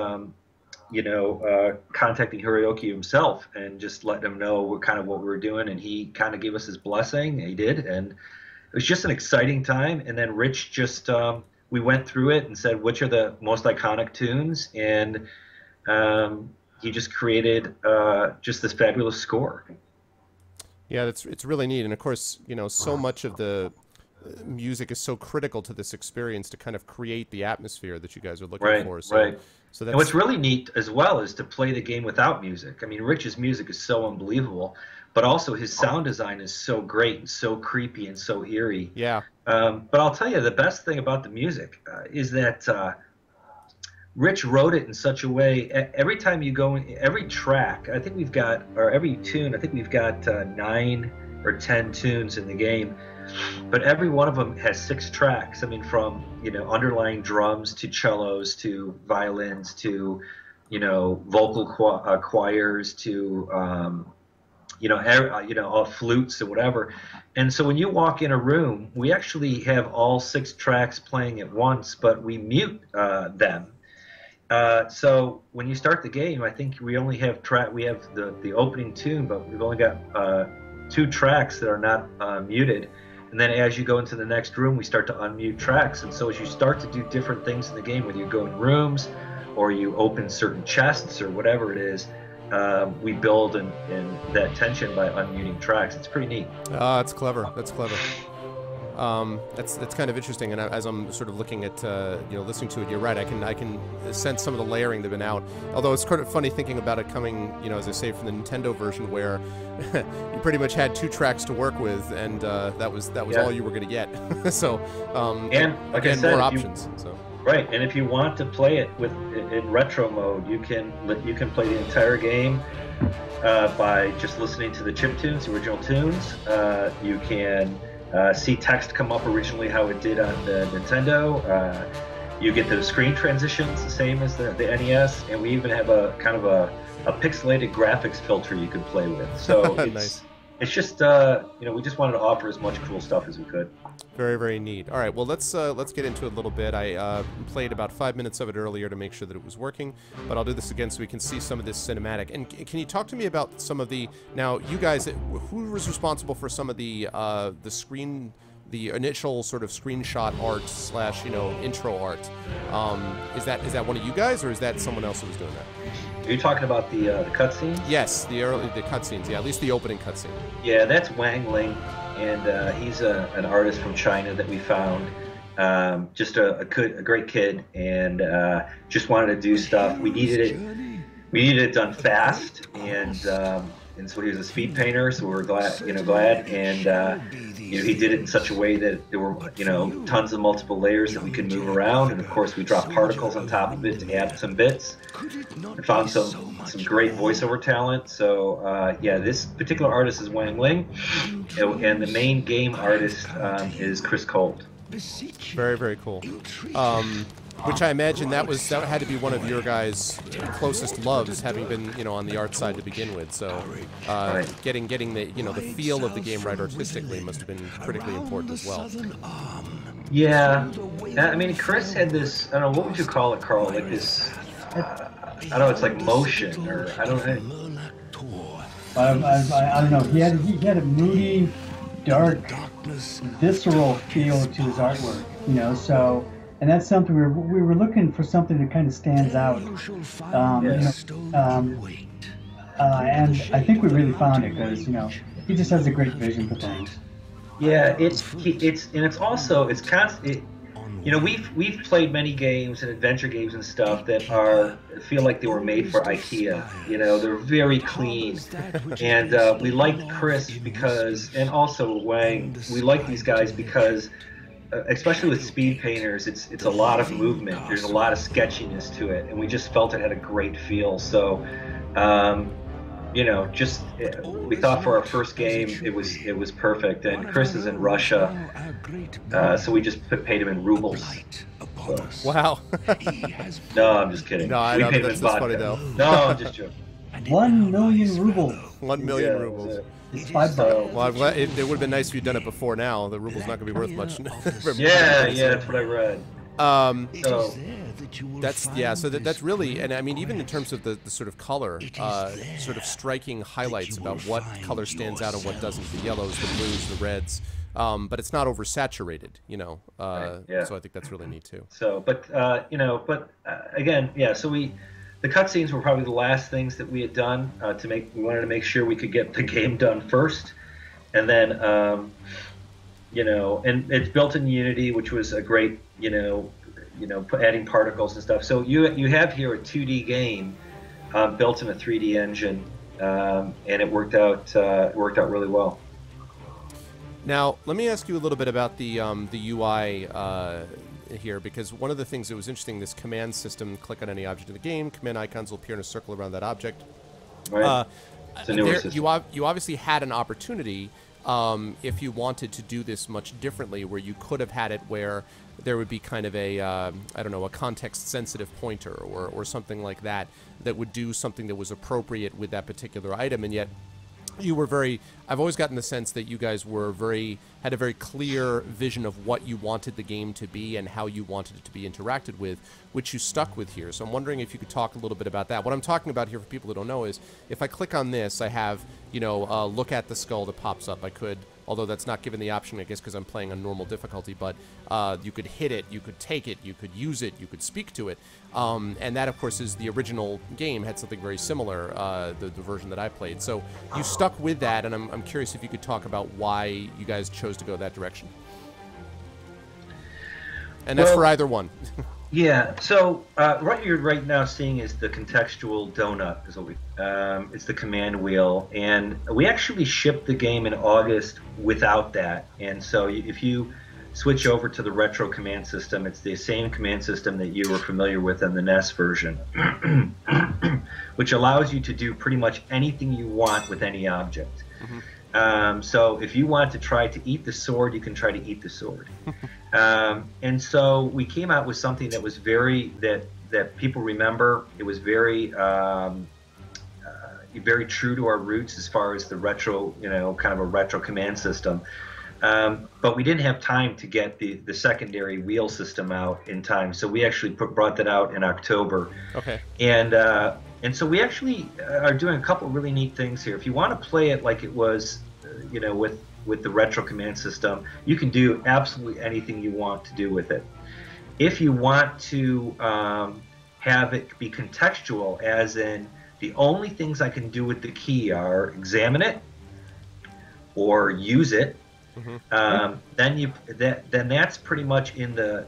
contacting Hiroyuki himself and just letting him know what we were doing, and he kind of gave us his blessing. He did, and it was just an exciting time. And then Rich just we went through it and said which are the most iconic tunes, and he just created just this fabulous score. Yeah, it's really neat, and of course, so much of the music is so critical to this experience to kind of create the atmosphere that you guys are looking for. So, right. So that's... And what's really neat as well is to play the game without music. I mean, Rich's music is so unbelievable, but also his sound design is so great and so creepy and so eerie. Yeah. But I'll tell you, the best thing about the music is that Rich wrote it in such a way. Every time you go in, every track, I think we've got, or every tune, I think we've got 9 or 10 tunes in the game. But every one of them has 6 tracks. I mean, from underlying drums to cellos to violins to vocal choirs to all flutes and whatever. And so when you walk in a room, we actually have all 6 tracks playing at once, but we mute them. So when you start the game, I think we only have we have the opening tune, but we've only got 2 tracks that are not muted. And then as you go into the next room, we start to unmute tracks. And so as you start to do different things in the game, whether you go in rooms or you open certain chests or whatever it is, we build in that tension by unmuting tracks. It's pretty neat. That's clever. That's clever. That's kind of interesting. And as I'm sort of looking at listening to it, you're right. I can sense some of the layering that's been out. Although it's kind of funny thinking about it coming, as I say, from the Nintendo version where you pretty much had 2 tracks to work with, and that was all you were going to get. So and like again, I said, more options. Right, and if you want to play it in retro mode, you can play the entire game by just listening to the chip tunes, the original tunes. You can see text come up originally how it did on the Nintendo. You get the screen transitions the same as the NES, and we even have a kind of a pixelated graphics filter you can play with. So nice. It's just we just wanted to offer as much cool stuff as we could. Very, very neat. All right, well, let's get into it a little bit. I played about 5 minutes of it earlier to make sure that it was working, but I'll do this again so we can see some of this cinematic. And can you talk to me about some of the, now, you guys, who was responsible for some of the screen, the initial sort of screenshot art / intro art? Is that one of you guys, or is that someone else who was doing that? Are you talking about the cutscenes? Yes, the cutscenes. Yeah, at least the opening cutscene. Yeah, that's Wang Ling, and he's an artist from China that we found. Just a great kid, and just wanted to do stuff. We needed it done fast, and so he was a speed painter, so we were glad, and he did it in such a way that there were tons of multiple layers that we could move around, and of course we dropped particles on top of it to add some bits. I found some great voiceover talent. So this particular artist is Wang Ling, and the main game artist is Chris Colt. Very, very cool. Which I imagine that had to be one of your guys' closest loves, having been on the art side to begin with. So getting the the feel of the game right artistically must have been critically important as well. Yeah, I mean, Chris had this, I don't know, what would you call it, Carl? Like this, I don't know, it's like motion, or I don't know. I don't know. He had a moody, dark, visceral feel to his artwork. So. And that's something we were looking for, something that kind of stands out. And I think we really found it, because he just has a great vision for things. Yeah, it's you know, we've played many games and adventure games and stuff that feel like they were made for IKEA. You know, they're very clean, and we liked Chris because, and also Wang, we like these guys because, especially with Speed Painters, it's a lot of movement. There's a lot of sketchiness to it, and we just felt it had a great feel. So, you know, just we thought for our first game it was perfect. And Chris is in Russia, so we just paid him in rubles. So. Wow. No, I'm just kidding. No, I we know, paid him in that's vodka. funny though. No, I'm just joking. 1 million rubles. 1 million rubles. It's $5. Well, I'm glad, it would have been nice if you'd done it before now. The ruble's not going to be worth much. Yeah, that's what I read. So that's really, and I mean, even in terms of the sort of color, sort of striking highlights about what color stands out and what doesn't, the yellows, the blues, the reds, but it's not oversaturated, you know, Right, yeah. so I think that's really neat too. So, but, you know, again, yeah, so the cutscenes were probably the last things that we had done we wanted to make sure we could get the game done first, and then, you know, and it's built in Unity, which was a great, you know, adding particles and stuff. So you have here a 2D game built in a 3D engine, and it worked out really well. Now, let me ask you a little bit about the UI here, because one of the things that was interesting, this command system, click on any object in the game, command icons will appear in a circle around that object. Right. It's a newer system. You obviously had an opportunity, if you wanted to do this much differently, where you could have had it where there would be kind of a, I don't know, a context-sensitive pointer or something like that would do something that was appropriate with that particular item, and yet you were I've always gotten the sense that you guys had a very clear vision of what you wanted the game to be and how you wanted it to be interacted with, which you stuck with here. So I'm wondering if you could talk a little bit about that. What I'm talking about here for people that don't know is, if I click on this, I have, you know, look at the skull that pops up. I could, although that's not given the option, I guess, because I'm playing on normal difficulty, but you could hit it, you could take it, you could use it, you could speak to it. And that, of course, is the original game had something very similar, the version that I played. So you stuck with that, and I'm curious if you could talk about why you guys chose to go that direction. And that's for either one. Yeah, so what you're right now seeing is the contextual donut, is what it's the command wheel, and we actually shipped the game in August without that. And so if you switch over to the retro command system, it's the same command system that you were familiar with in the NES version, which allows you to do pretty much anything you want with any object. So if you want to try to eat the sword, you can try to eat the sword. And so we came out with something that was that people remember. It was very true to our roots as far as the retro, you know, kind of a retro command system. But we didn't have time to get the secondary wheel system out in time, so we actually brought that out in October. Okay. And so we actually are doing a couple of really neat things here. If you want to play it like it was, you know, with the retro command system, you can do absolutely anything you want to do with it. If you want to have it be contextual, as in the only things I can do with the key are examine it or use it, then that's pretty much in the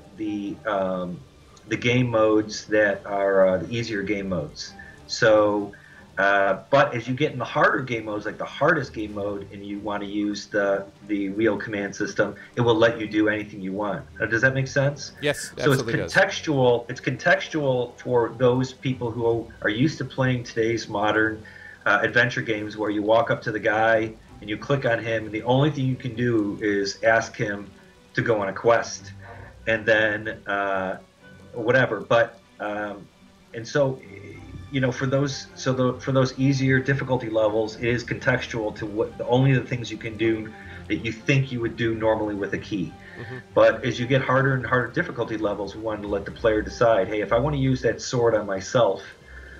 game modes that are the easier game modes. So, but as you get in the harder game modes, like the hardest game mode, and you want to use the wheel command system, it will let you do anything you want. Does that make sense? Yes, absolutely. So it's contextual. It's contextual for those people who are used to playing today's modern adventure games, where you walk up to the guy and you click on him, and the only thing you can do is ask him to go on a quest, and then whatever. But and so, you know, for those easier difficulty levels, it is contextual to only the things you can do that you think you would do normally with a key. But as you get harder and harder difficulty levels, we wanted to let the player decide, hey, if I want to use that sword on myself,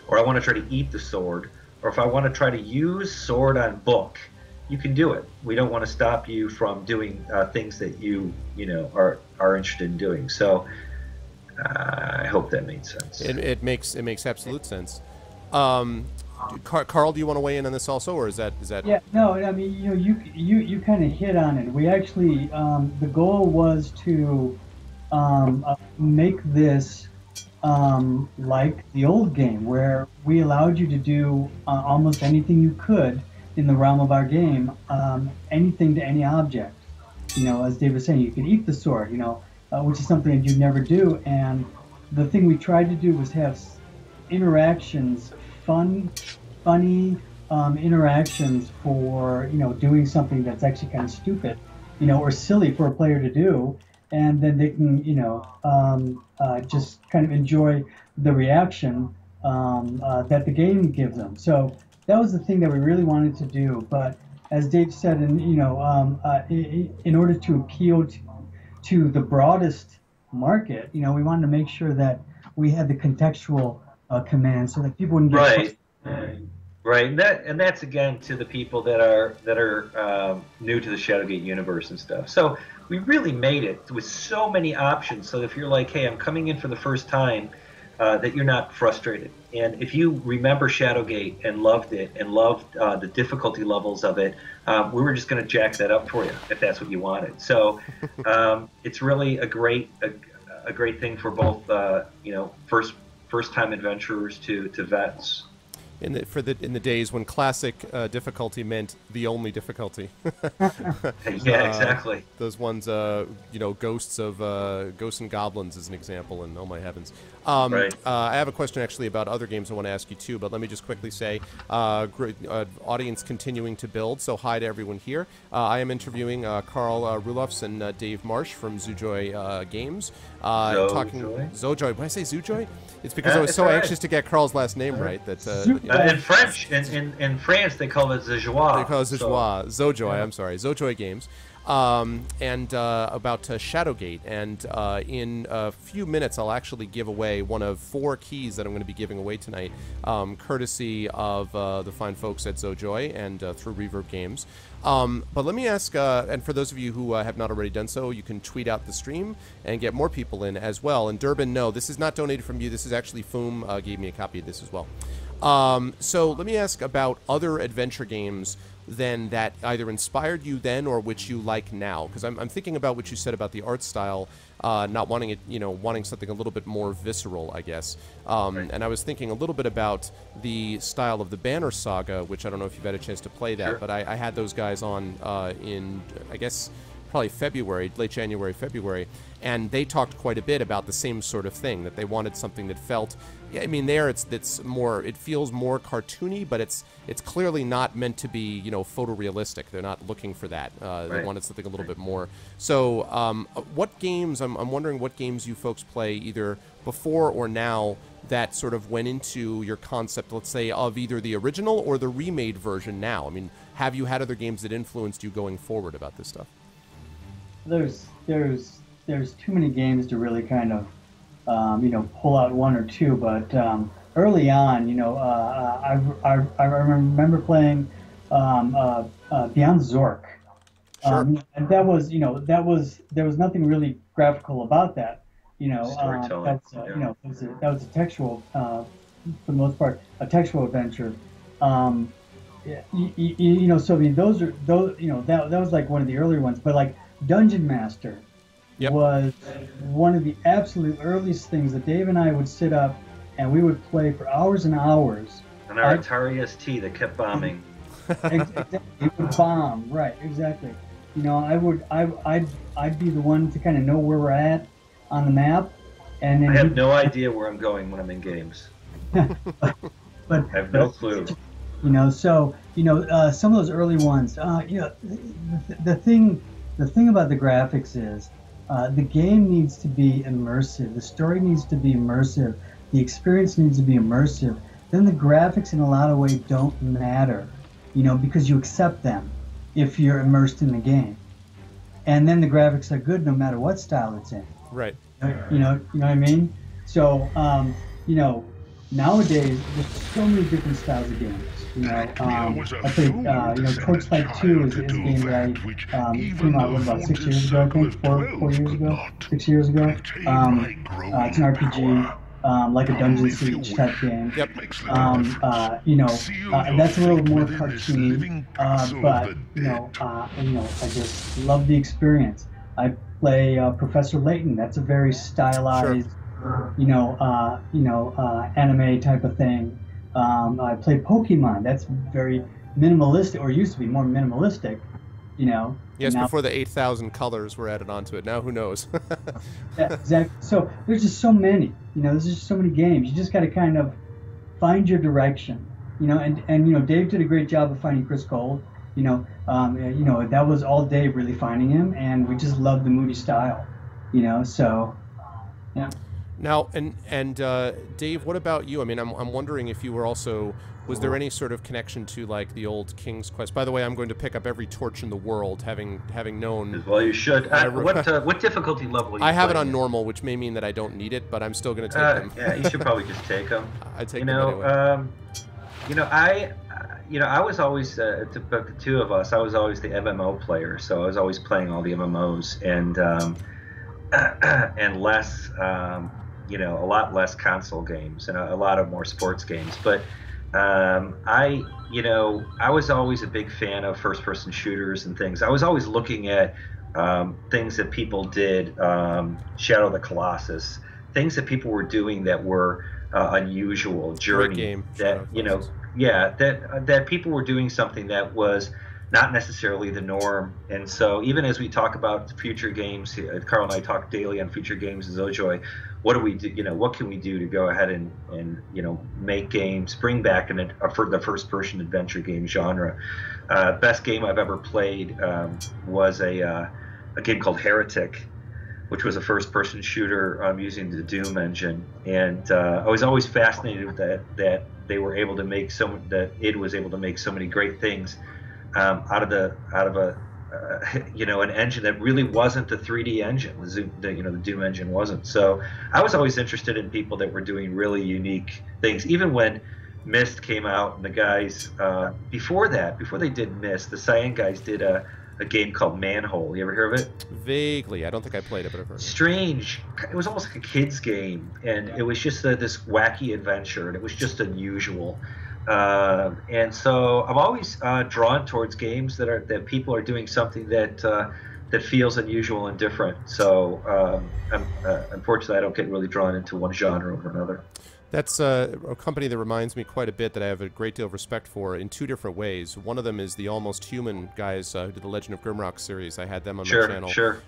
or I want to try to eat the sword, or if I want to try to use sword on book, you can do it. We don't want to stop you from doing things that you know are interested in doing. So I hope that made sense. It makes absolute sense. Carl, do you want to weigh in on this also, or is that? Yeah, no. I mean, you know, you kind of hit on it. We actually the goal was to make this like the old game, where we allowed you to do almost anything you could in the realm of our game, anything to any object. As Dave was saying, you could eat the sword, which is something that you'd never do. And the thing we tried to do was have interactions, funny interactions for, doing something that's actually kind of stupid, or silly for a player to do. And then they can, just kind of enjoy the reaction that the game gives them. So that was the thing that we really wanted to do. But as Dave said, in order to appeal to the broadest market, we wanted to make sure that we had the contextual commands so that people wouldn't get Right, and that's again to the people that are new to the Shadowgate universe and stuff. So we really made it with so many options. So if you're like, hey, I'm coming in for the first time, that you're not frustrated. And if you remember Shadowgate and loved it and loved the difficulty levels of it, we were just going to jack that up for you if that's what you wanted. So it's really a great thing for both first time adventurers to vets. In the days when classic difficulty meant the only difficulty. Yeah, exactly. Those ones, ghosts and goblins is an example, and oh my heavens. Right. I have a question actually about other games I want to ask you too, but let me just quickly say, audience continuing to build, so hi to everyone here. I am interviewing Carl Rulofs and Dave Marsh from Zojoi Games. Talking Zojoi. When I say Zojoi, it's because I was so anxious to get Carl's last name right that. In French, in France, they call it Zojoi. They call it Zojoi. Zojoi. I'm sorry, Zojoi Games. And about Shadowgate. And in a few minutes, I'll actually give away one of 4 keys that I'm going to be giving away tonight, courtesy of the fine folks at Zojoi and through Reverb Games. But let me ask, and for those of you who have not already done so, you can tweet out the stream and get more people in as well. And Durbin, no, this is not donated from you. This is actually Foom gave me a copy of this as well. So let me ask about other adventure games then that either inspired you then or which you like now, because I'm thinking about what you said about the art style, not wanting it, wanting something a little bit more visceral, I guess. And I was thinking a little bit about the style of the Banner Saga, which I don't know if you've had a chance to play that, but I had those guys on in, I guess, probably February, late January, February, and they talked quite a bit about the same sort of thing, that they wanted something that felt, it's more, it feels more cartoony, but it's clearly not meant to be, photorealistic. They're not looking for that. They wanted something a little bit more. So, what games? I'm wondering what games you folks play either before or now that sort of went into your concept, let's say, of either the original or the remade version now. I mean, have you had other games that influenced you going forward about this stuff? There's too many games to really kind of pull out one or two, but early on, I remember playing Beyond Zork. And that was there was nothing really graphical about that. That was a textual, for the most part, a textual adventure. So I mean, that was like one of the earlier ones, but like Dungeon Master was one of the absolute earliest things that Dave and I would sit up and we would play for hours and hours. And our Atari ST that kept bombing. Exactly, it would bomb, right? Exactly. I'd be the one to kind of know where we're at on the map, and then I have no idea where I'm going when I'm in games. but I have no clue. Some of those early ones. The thing about the graphics is, the game needs to be immersive. The story needs to be immersive. The experience needs to be immersive. Then the graphics, in a lot of ways, don't matter, because you accept them if you're immersed in the game. And then the graphics are good no matter what style it's in. Right. You know what I mean? So, nowadays there's so many different styles of games. I think Torchlight 2 is a game that I came out with about 6 years ago, I think, 4 years ago, 6 years ago. It's an RPG, like a Dungeon Siege type game. Yep. That's a little more cartoony, but I just love the experience. I play Professor Layton. That's a very stylized, anime type of thing. I play Pokemon. That's very minimalistic, or used to be more minimalistic. Yes, now, before the 8,000 colors were added onto it. Now who knows? yeah, exactly. So there's just so many. There's just so many games. You just got to kind of find your direction. And Dave did a great job of finding Chris Gold. That was all Dave really finding him, and we just loved the moody style. So yeah. Now, and Dave, what about you? I mean, I'm wondering if you were also, was there any sort of connection to like the old King's Quest? By the way, I'm going to pick up every torch in the world, having known. Well, you should. What difficulty level? Are you I have it playing on normal, which may mean that I don't need it, but I'm still going to take them. Yeah, you should probably just take them. I take them anyway. I was always the two of us. I was always the MMO player, so I was always playing all the MMOs and less. A lot less console games and a lot of more sports games. But I was always a big fan of first-person shooters and things. I was always looking at things that people did, Shadow of the Colossus, things that people were doing that were unusual. Journey, game. that that people were doing something that was not necessarily the norm. And so even as we talk about future games, Carl and I talk daily on future games in Zojoi. What do we do? What can we do to go ahead and make games, bring back the first-person adventure game genre? Best game I've ever played was a game called Heretic, which was a first-person shooter using the Doom engine. And I was always fascinated with that they were able to make id was able to make so many great things out of an engine that really wasn't the 3D engine. The Doom engine wasn't. So I was always interested in people that were doing really unique things. Even when Myst came out, and the guys before they did Myst, the Cyan guys did a game called Manhole. You ever hear of it? Vaguely. I don't think I played it, but I've heard of it. Strange. It was almost like a kid's game, and it was just this wacky adventure, and it was just unusual. And so I'm always drawn towards games that people are doing something that feels unusual and different. So unfortunately, I don't get really drawn into one genre over another. That's a company that reminds me quite a bit that I have a great deal of respect for in two different ways. One of them is the Almost Human guys who did the Legend of Grimrock series. I had them on my channel. Sure.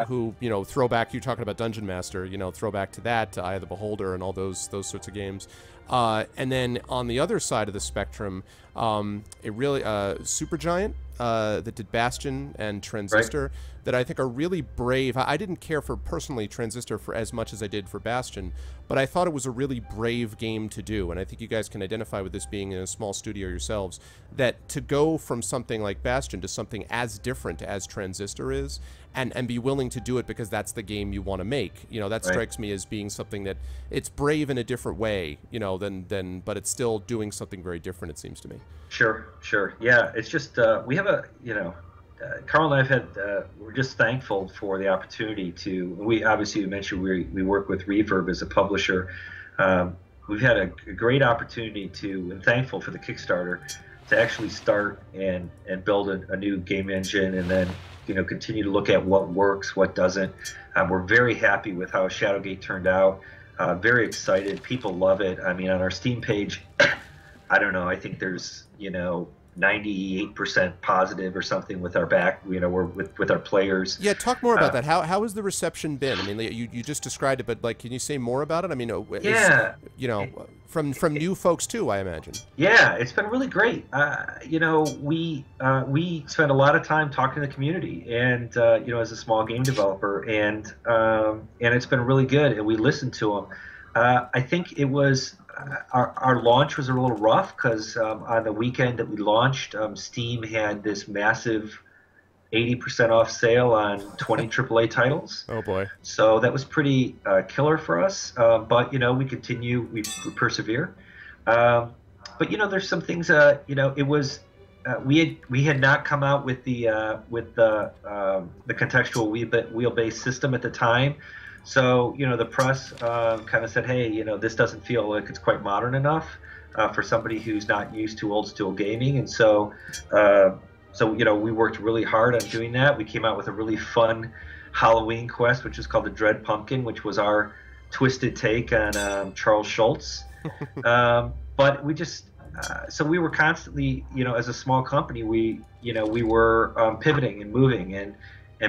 Who, throwback, you're talking about Dungeon Master, throwback to that, to Eye of the Beholder and all those sorts of games. And then on the other side of the spectrum, Supergiant that did Bastion and Transistor, that I think are really brave. I didn't care for, personally, Transistor for as much as I did for Bastion, but I thought it was a really brave game to do, and I think you guys can identify with this being in a small studio yourselves, that to go from something like Bastion to something as different as Transistor is, and be willing to do it because that's the game you want to make. That strikes me as being something that it's brave in a different way, but it's still doing something very different, it seems to me. Sure. Yeah, it's just we have Carl and I've had we're just thankful for the opportunity to. We obviously mentioned we work with Reverb as a publisher. We've had a great opportunity and thankful for the Kickstarter to actually start and build a new game engine, and then continue to look at what works, what doesn't. We're very happy with how Shadowgate turned out. Very excited. People love it. I mean, on our Steam page, I don't know. I think there's 98% positive or something with our we're with our players. Yeah, talk more about that. How has the reception been? I mean, you just described it, but can you say more about it? I mean, from new folks too, I imagine. Yeah, it's been really great. We spend a lot of time talking to the community, and as a small game developer, and it's been really good, and we listen to them. I think it was. Our launch was a little rough because on the weekend that we launched, Steam had this massive 80% off sale on 20 AAA titles. Oh boy! So that was pretty killer for us. But we continue, we persevere. But there's some things. It was we had not come out with the contextual wheel-based system at the time. So, the press kind of said, hey, this doesn't feel like it's quite modern enough for somebody who's not used to old school gaming. And so, we worked really hard on doing that. We came out with a really fun Halloween quest, which is called the Dread Pumpkin, which was our twisted take on Charles Schultz. But we just so we were constantly, as a small company, we were pivoting and moving and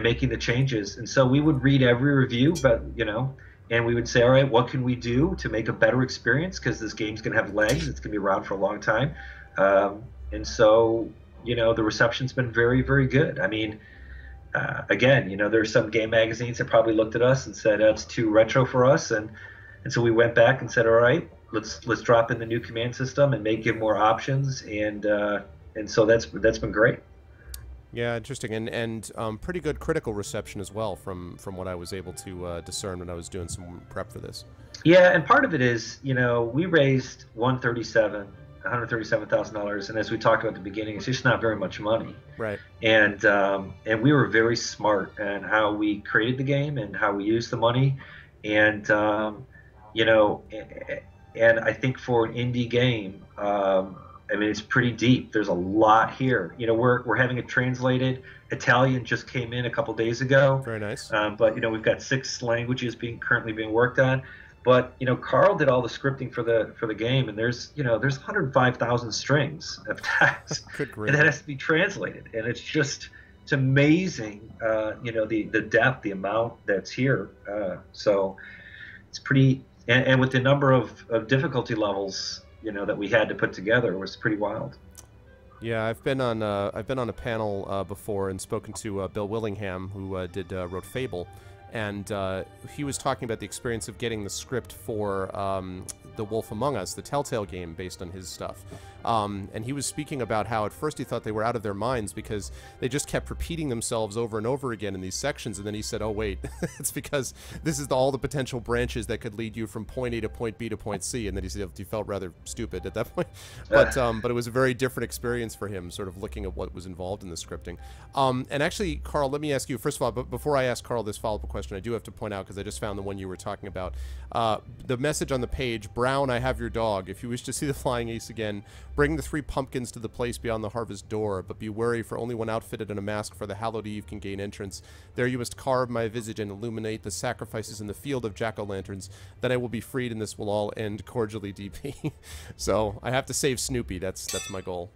making the changes. And so we would read every review, but and we would say, all right, what can we do to make a better experience? Because this game's going to have legs. It's going to be around for a long time. And so, the reception's been very, very good. I mean, again, there's some game magazines that probably looked at us and said, that's too retro for us. And so we went back and said, all right, let's drop in the new command system and give more options. And so that's been great. Yeah, interesting, and pretty good critical reception as well from what I was able to discern when I was doing some prep for this. Yeah, and part of it is, we raised $137,000, and as we talked about at the beginning, it's just not very much money. Right. And we were very smart in how we created the game and how we used the money, and and I think for an indie game, I mean, it's pretty deep. There's a lot here. We're having it translated. Italian just came in a couple days ago. Very nice. But we've got 6 languages currently being worked on. But Carl did all the scripting for the game, and there's 105,000 strings of text, and that has to be translated. And it's amazing. The depth, the amount that's here. So it's pretty. And with the number of difficulty levels, that we had to put together, it was pretty wild. Yeah, I've been on a panel before and spoken to Bill Willingham, who wrote Fable, and he was talking about the experience of getting the script for The Wolf Among Us, the Telltale game based on his stuff. And he was speaking about how at first he thought they were out of their minds because they just kept repeating themselves over and over again in these sections. And then he said, oh, wait, it's because this is all the potential branches that could lead you from point A to point B to point C. And then he said he felt rather stupid at that point. But it was a very different experience for him, sort of looking at what was involved in the scripting. And actually, Carl, let me ask you, first of all, but before I ask Carl this follow-up question, I do have to point out, because I just found the one you were talking about, the message on the page, Brown, I have your dog. If you wish to see the flying ace again, bring the 3 pumpkins to the place beyond the harvest door, but be wary, for only one outfitted in a mask for the hallowed eve can gain entrance. There you must carve my visage and illuminate the sacrifices in the field of jack-o'-lanterns. Then I will be freed, and this will all end cordially, DP. So I have to save Snoopy. That's my goal.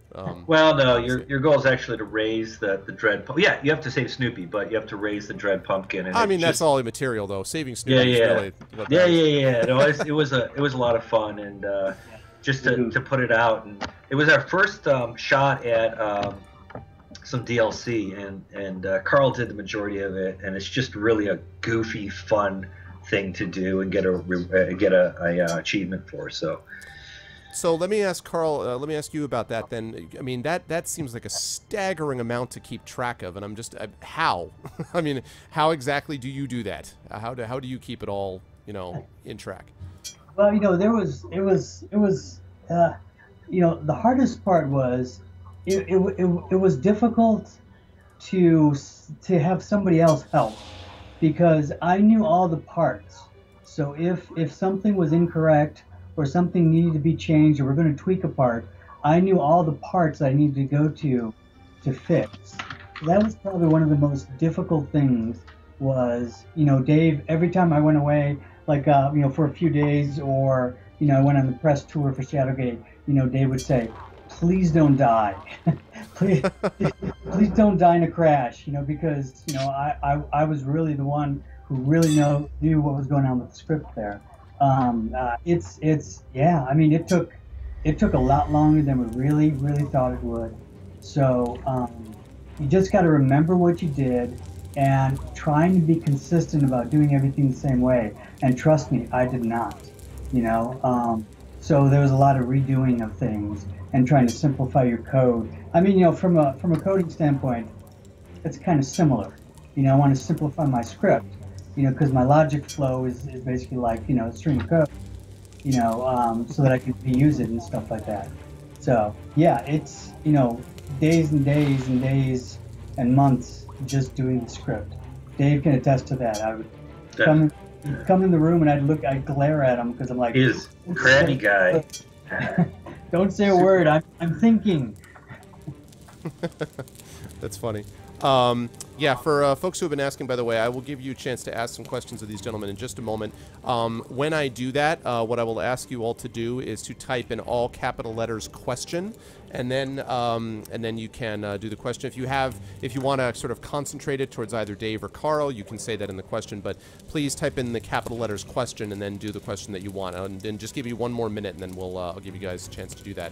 Well, no, your goal is actually to raise the dread. Yeah, you have to save Snoopy, but you have to raise the dread pumpkin. And I mean, that's all immaterial, though. Saving Snoopy is really. Yeah. No, it was a lot of fun, and just to put it out, and it was our first shot at some DLC, and Carl did the majority of it, and it's just really a goofy, fun thing to do and get a achievement for. So let me ask Carl. Let me ask you about that. Then, I mean, that seems like a staggering amount to keep track of, and I'm just how? I mean, how exactly do you do that? How do you keep it all, in track? Well, the hardest part was it was difficult to have somebody else help, because I knew all the parts. So if something was incorrect or something needed to be changed or we're going to tweak a part, I knew all the parts I needed to go to fix. That was probably one of the most difficult things was, Dave, every time I went away, like, for a few days, or, I went on the press tour for Shadowgate, Dave would say, please don't die. please don't die in a crash, because, I was really the one who really knew what was going on with the script there. Yeah, I mean, it took a lot longer than we really thought it would. So, you just got to remember what you did and trying to be consistent about doing everything the same way. And trust me, I did not, so there was a lot of redoing of things and trying to simplify your code. I mean, from a coding standpoint, it's kind of similar. I want to simplify my script, because my logic flow is basically like, a string of code, so that I can reuse it and stuff like that. So yeah, it's, days and days and days and months just doing the script. Dave can attest to that. I would come in the room and I'd glare at him because I'm like, he's a crabby guy. Don't say a word. I'm thinking. That's funny. Yeah, for folks who have been asking, by the way, I will give you a chance to ask some questions of these gentlemen in just a moment. When I do that, what I will ask you all to do is to type in all capital letters question, and then you can do the question. If you want to sort of concentrate it towards either Dave or Carl, you can say that in the question. But please type in the capital letters question, and then do the question that you want. And then just give you one more minute, and then I'll give you guys a chance to do that.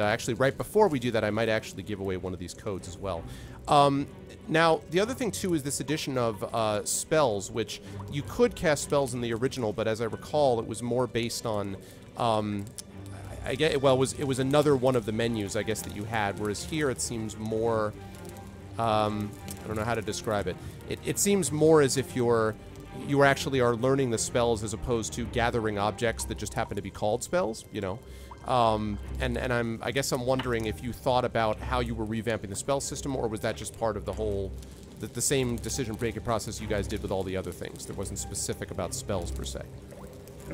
Actually, right before we do that, I might actually give away one of these codes as well. Now, the other thing, too, is this addition of spells, which you could cast spells in the original, but as I recall, it was more based on, it was another one of the menus, I guess, that you had, whereas here it seems more, I don't know how to describe it. It seems more as if you actually are learning the spells as opposed to gathering objects that just happen to be called spells, you know? I guess I'm wondering if you thought about how you were revamping the spell system, or was that just part of the whole, the same decision-making process you guys did with all the other things? There wasn't specific about spells per se.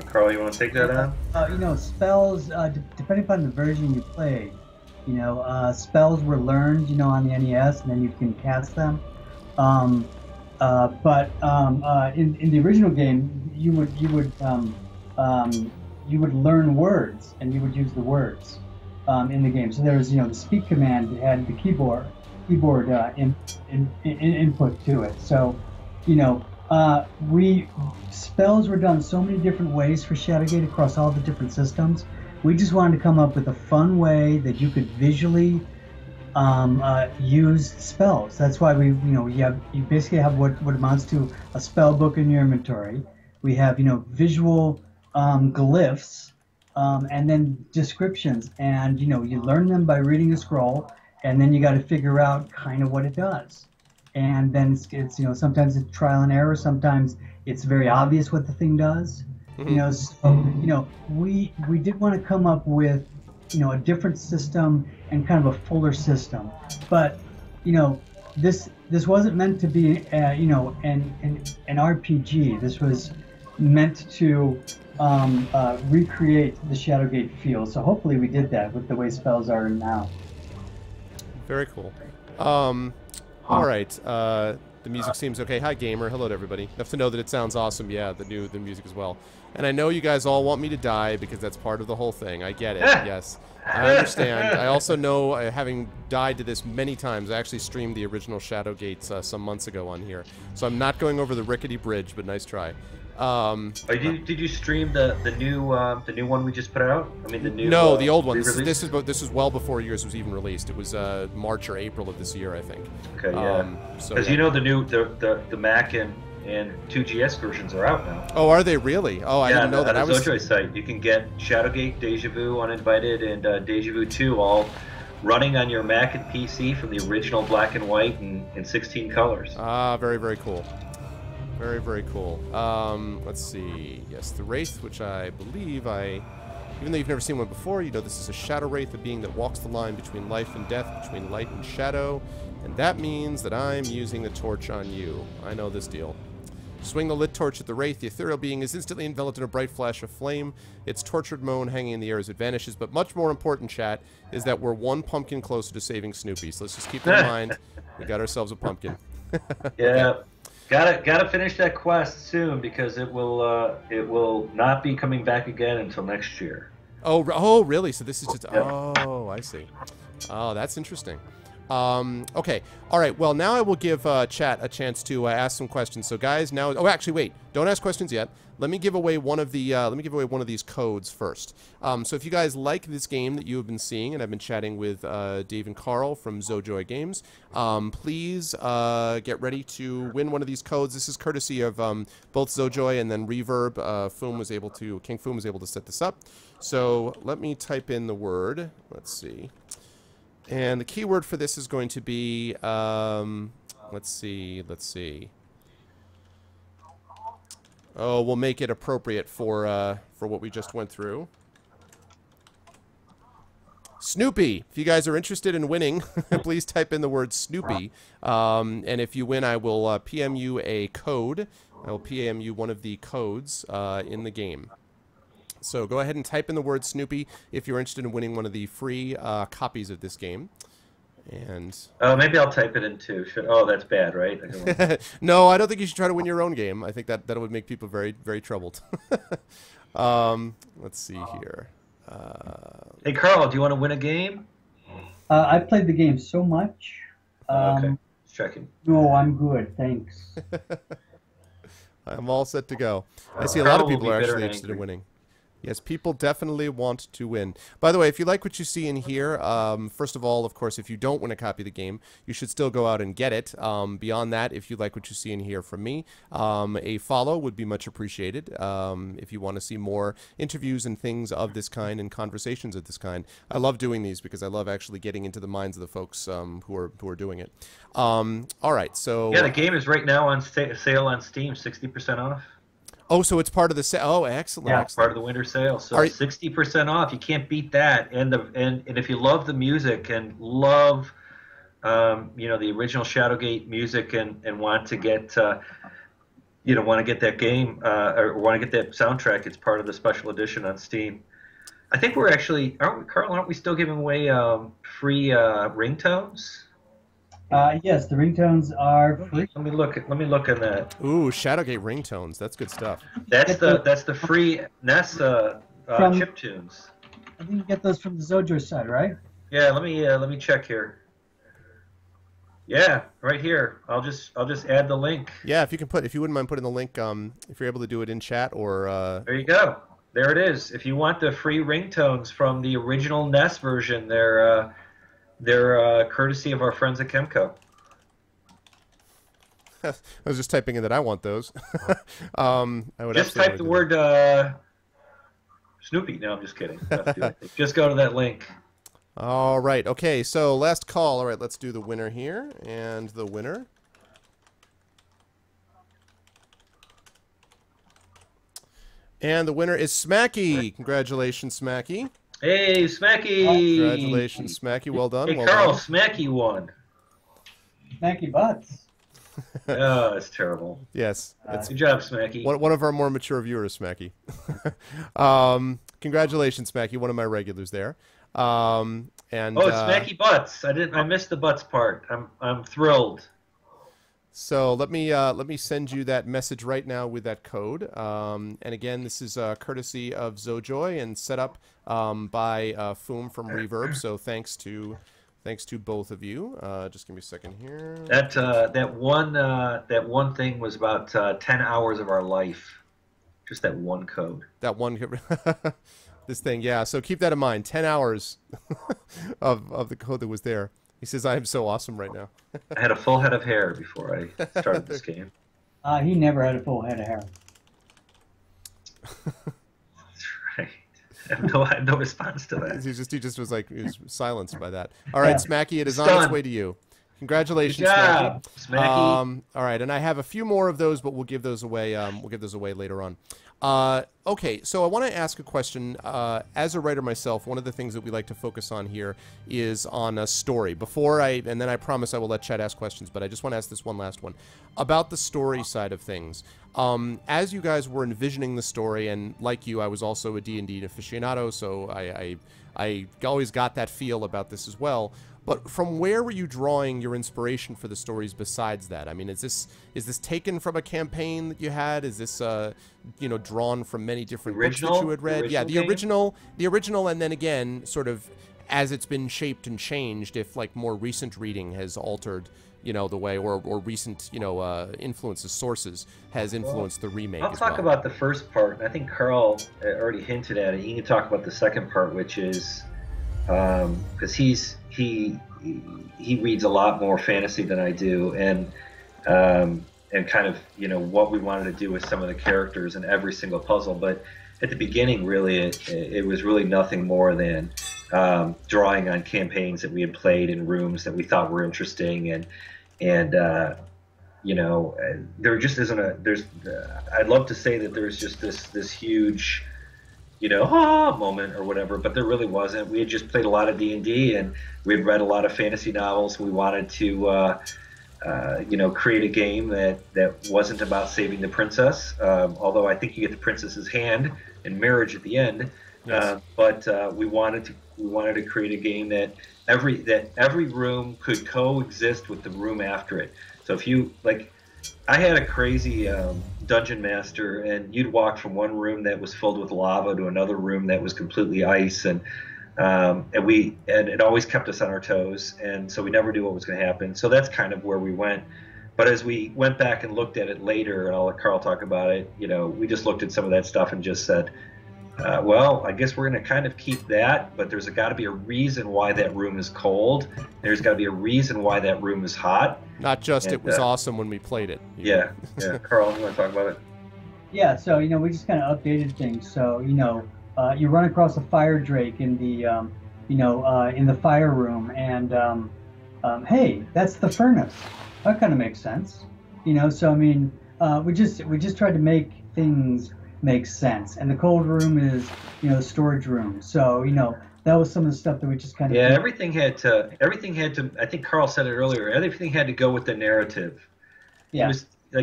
Carl, you want to take that on? You know, spells, depending upon the version you played, you know, spells were learned, you know, on the NES, and then you can cast them. In the original game, you would learn words, and you would use the words in the game. So there was, you know, the speak command had the keyboard input to it. So, you know, spells were done so many different ways for Shadowgate across all the different systems. We just wanted to come up with a fun way that you could visually use spells. That's why you basically have what amounts to a spell book in your inventory. We have, you know, visual glyphs, and then descriptions, and you know, you learn them by reading a scroll, and then you got to figure out kind of what it does. And then it's you know, sometimes it's trial and error, sometimes it's very obvious what the thing does. Mm-hmm. You know, so, you know, we did want to come up with, you know, a different system and kind of a fuller system, but you know, this wasn't meant to be you know, an RPG. This was meant to recreate the Shadowgate feel. So hopefully we did that with the way spells are now. Very cool. All right. The music seems okay. Hi, gamer. Hello to everybody. Enough to know that it sounds awesome. Yeah, the music as well. And I know you guys all want me to die because that's part of the whole thing. I get it. Yes. I understand. I also know, having died to this many times, I actually streamed the original Shadowgates some months ago on here. So I'm not going over the rickety bridge, but nice try. Did you stream the new one we just put out? I mean the new. No, the old one. This is well before yours was even released. It was March or April of this year, I think. Okay, yeah. Because you know the Mac and 2GS versions are out now. Oh, are they really? Oh, I didn't know that. On the Zojoi site, you can get Shadowgate, Deja Vu, Uninvited, and Deja Vu 2 all running on your Mac and PC from the original black and white and in 16 colors. Ah, very, very cool. Very, very cool. Let's see. Yes, the Wraith, which I believe even though you've never seen one before, you know this is a Shadow Wraith, a being that walks the line between life and death, between light and shadow, and that means that I'm using the torch on you. I know this deal. Swing the lit torch at the Wraith. The ethereal being is instantly enveloped in a bright flash of flame, its tortured moan hanging in the air as it vanishes. But much more important, chat, is that we're one pumpkin closer to saving Snoopy. So let's just keep that in mind. We got ourselves a pumpkin. Yeah. Gotta finish that quest soon because it will not be coming back again until next year. Oh, really? So this is just... Oh, I see. Oh, that's interesting. Okay. All right. Well, now I will give chat a chance to ask some questions. So, guys, now... Oh, actually, wait. Don't ask questions yet. Let me give away one of the. Let me give away one of these codes first. So, if you guys like this game that you have been seeing, and I've been chatting with Dave and Carl from Zojoi Games, please get ready to win one of these codes. This is courtesy of both Zojoi and then Reverb. King Foom was able to set this up. So, let me type in the word. Let's see. And the keyword for this is going to be, let's see. Oh, we'll make it appropriate for what we just went through. Snoopy. If you guys are interested in winning, please type in the word Snoopy. And if you win, I will PM you a code. I will PM you one of the codes in the game. So go ahead and type in the word Snoopy if you're interested in winning one of the free copies of this game. And maybe I'll type it in too. Oh, that's bad, right? I don't no, I don't think you should try to win your own game. I think that would make people very, very troubled. Let's see here. Hey, Carl, do you want to win a game? I played the game so much. Okay, just checking. No, I'm good, thanks. I'm all set to go. I see a Carl lot of will people be are bitter actually and interested in angry. winning. Yes, people definitely want to win. By the way, if you like what you see in here, first of all, of course, if you don't win a copy of the game, you should still go out and get it. Beyond that, if you like what you see in here from me, a follow would be much appreciated. If you want to see more interviews and things of this kind and conversations of this kind, I love doing these because I love actually getting into the minds of the folks who are doing it. All right, so Yeah, the game is right now on sale on Steam, 60% off. oh, so it's part of the sale. Oh, excellent! Yeah, Excellent. part of the winter sale. So 60% off. You can't beat that. And if you love the music and love, the original Shadowgate music and want to get, want to get that game or want to get that soundtrack, it's part of the special edition on Steam. I think we're actually, aren't we still giving away free ringtones? Yes, the ringtones are free. Let me look at that. Ooh, Shadowgate ringtones. That's good stuff. That's the free NES chip tunes. I think you get those from the Zojoi side, right? Yeah, let me check here. Yeah, right here. I'll just add the link. Yeah, if you wouldn't mind putting the link, if you're able to do it in chat or. There you go. There it is. If you want the free ringtones from the original NES version, they're courtesy of our friends at Chemco. I was just typing in that I want those. I would just type the word Snoopy. No, I'm just kidding. Just go to that link. All right. Okay. So last call. All right. Let's do the winner here, and the winner. And the winner is Smacky. Congratulations, Smacky. Hey, Smacky! Congratulations, Smacky. Well done. Hey, well Carl, done. Smacky won. Smacky butts. Oh, it's terrible. Yes. It's Good job, Smacky. one of our more mature viewers, Smacky. Congratulations, Smacky. One of my regulars there. And Smacky butts. I missed the butts part. I'm thrilled. So let me send you that message right now with that code. And again, this is courtesy of Zojoi and set up by Foom from Reverb. So thanks to both of you. Just give me a second here. That one thing was about 10 hours of our life. Just that one code. That one. This thing, yeah. So keep that in mind. 10 hours of the code that was there. He says, I am so awesome right now. I had a full head of hair before I started this game. He never had a full head of hair. That's right. I have no response to that. He just was like, he was silenced by that. All right, Smacky, it is on Stunned. its way to you. Congratulations, Good job, Smacky. Smacky. All right, and I have a few more of those, but we'll give those away. We'll give those away later on. Okay, so I want to ask a question. As a writer myself, one of the things that we like to focus on here is on a story. And then I promise I will let Chad ask questions, but I just want to ask this one last one about the story side of things. As you guys were envisioning the story, and like you, I was also a D&D aficionado, so I always got that feel about this as well. But from where were you drawing your inspiration for the stories besides that? I mean, is this taken from a campaign that you had? Is this drawn from many different books that you had read? Yeah, the original, and then again, sort of as it's been shaped and changed, if like more recent reading has altered, the way, or recent, influences, sources has influenced the remake. I'll talk about the first part. I think Carl already hinted at it. He can talk about the second part, which is because he reads a lot more fantasy than I do, and kind of what we wanted to do with some of the characters in every single puzzle. But at the beginning, really, it was really nothing more than drawing on campaigns that we had played in rooms that we thought were interesting, and there just isn't I'd love to say that there's just this huge moment or whatever, but there really wasn't. We had just played a lot of D&D, and we had read a lot of fantasy novels. We wanted to create a game that wasn't about saving the princess, although I think you get the princess's hand in marriage at the end. Yes. But we wanted to create a game that every room could coexist with the room after it. So if you like, I had a crazy dungeon master, and you'd walk from one room that was filled with lava to another room that was completely ice, and it always kept us on our toes, and so we never knew what was going to happen. So that's kind of where we went. But as we went back and looked at it later, and I'll let Carl talk about it, we just looked at some of that stuff and just said, well, I guess we're going to kind of keep that, but there's got to be a reason why that room is cold. There's got to be a reason why that room is hot. Not just it was awesome when we played it. Yeah. Carl, you want to talk about it? Yeah, so we just kind of updated things. So you run across a fire drake in the in the fire room, and hey, that's the furnace. That kind of makes sense. So we just tried to make things make sense. And the cold room is the storage room. So that was some of the stuff that we just kind of everything had to. I think Carl said it earlier. Everything had to go with the narrative. Yeah.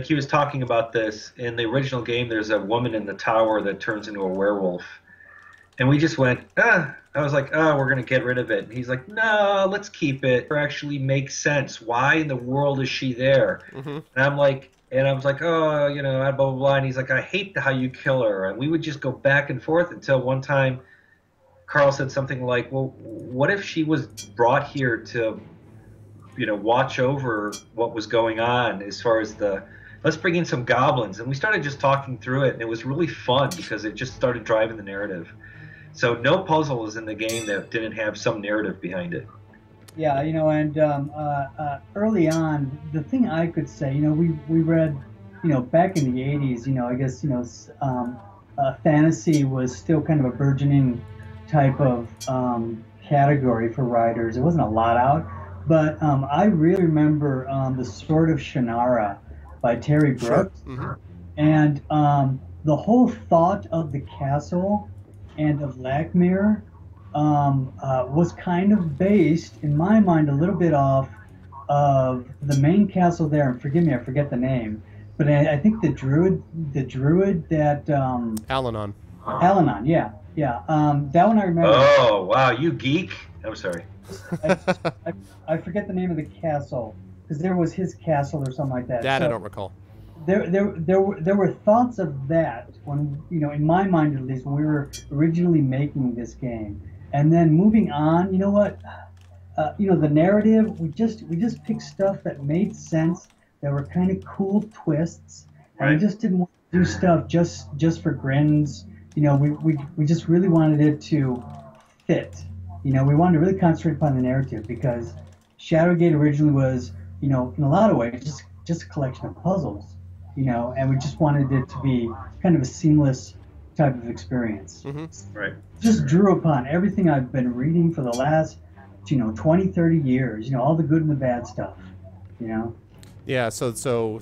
He was talking about this in the original game. There's a woman in the tower that turns into a werewolf, and we just went, I was like, we're gonna get rid of it. And he's like, no, let's keep it. It actually makes sense. Why in the world is she there? Mm-hmm. And I was like, blah blah blah. And he's like, I hate how you kill her. And we would just go back and forth until one time, Carl said something like, well, what if she was brought here to, watch over what was going on as far as let's bring in some goblins. And we started just talking through it, and it was really fun because it just started driving the narrative. So no puzzle was in the game that didn't have some narrative behind it. Yeah, and early on, the thing I could say, we read, back in the 80s, I guess, fantasy was still kind of a burgeoning type of category for writers. There wasn't a lot out, but I really remember The Sword of Shannara by Terry Brooks. Sure. Mm-hmm. And the whole thought of the castle and of Lackmere was kind of based, in my mind, a little bit off of the main castle there. And forgive me, I forget the name, but I think the druid that Al-Anon. Al-Anon, yeah. That one I remember. Oh wow, you geek! I'm sorry. I forget the name of the castle because there was his castle or something like that. That I don't recall. There were thoughts of that when in my mind at least when we were originally making this game, and then moving on. The narrative we just picked stuff that made sense, that were kind of cool twists, and we just didn't want to do stuff just for grins. We just really wanted it to fit. We wanted to really concentrate upon the narrative because Shadowgate originally was in a lot of ways just a collection of puzzles. And we just wanted it to be kind of a seamless type of experience. Mm-hmm. Right. Just drew upon everything I've been reading for the last, 20, 30 years, all the good and the bad stuff, Yeah, so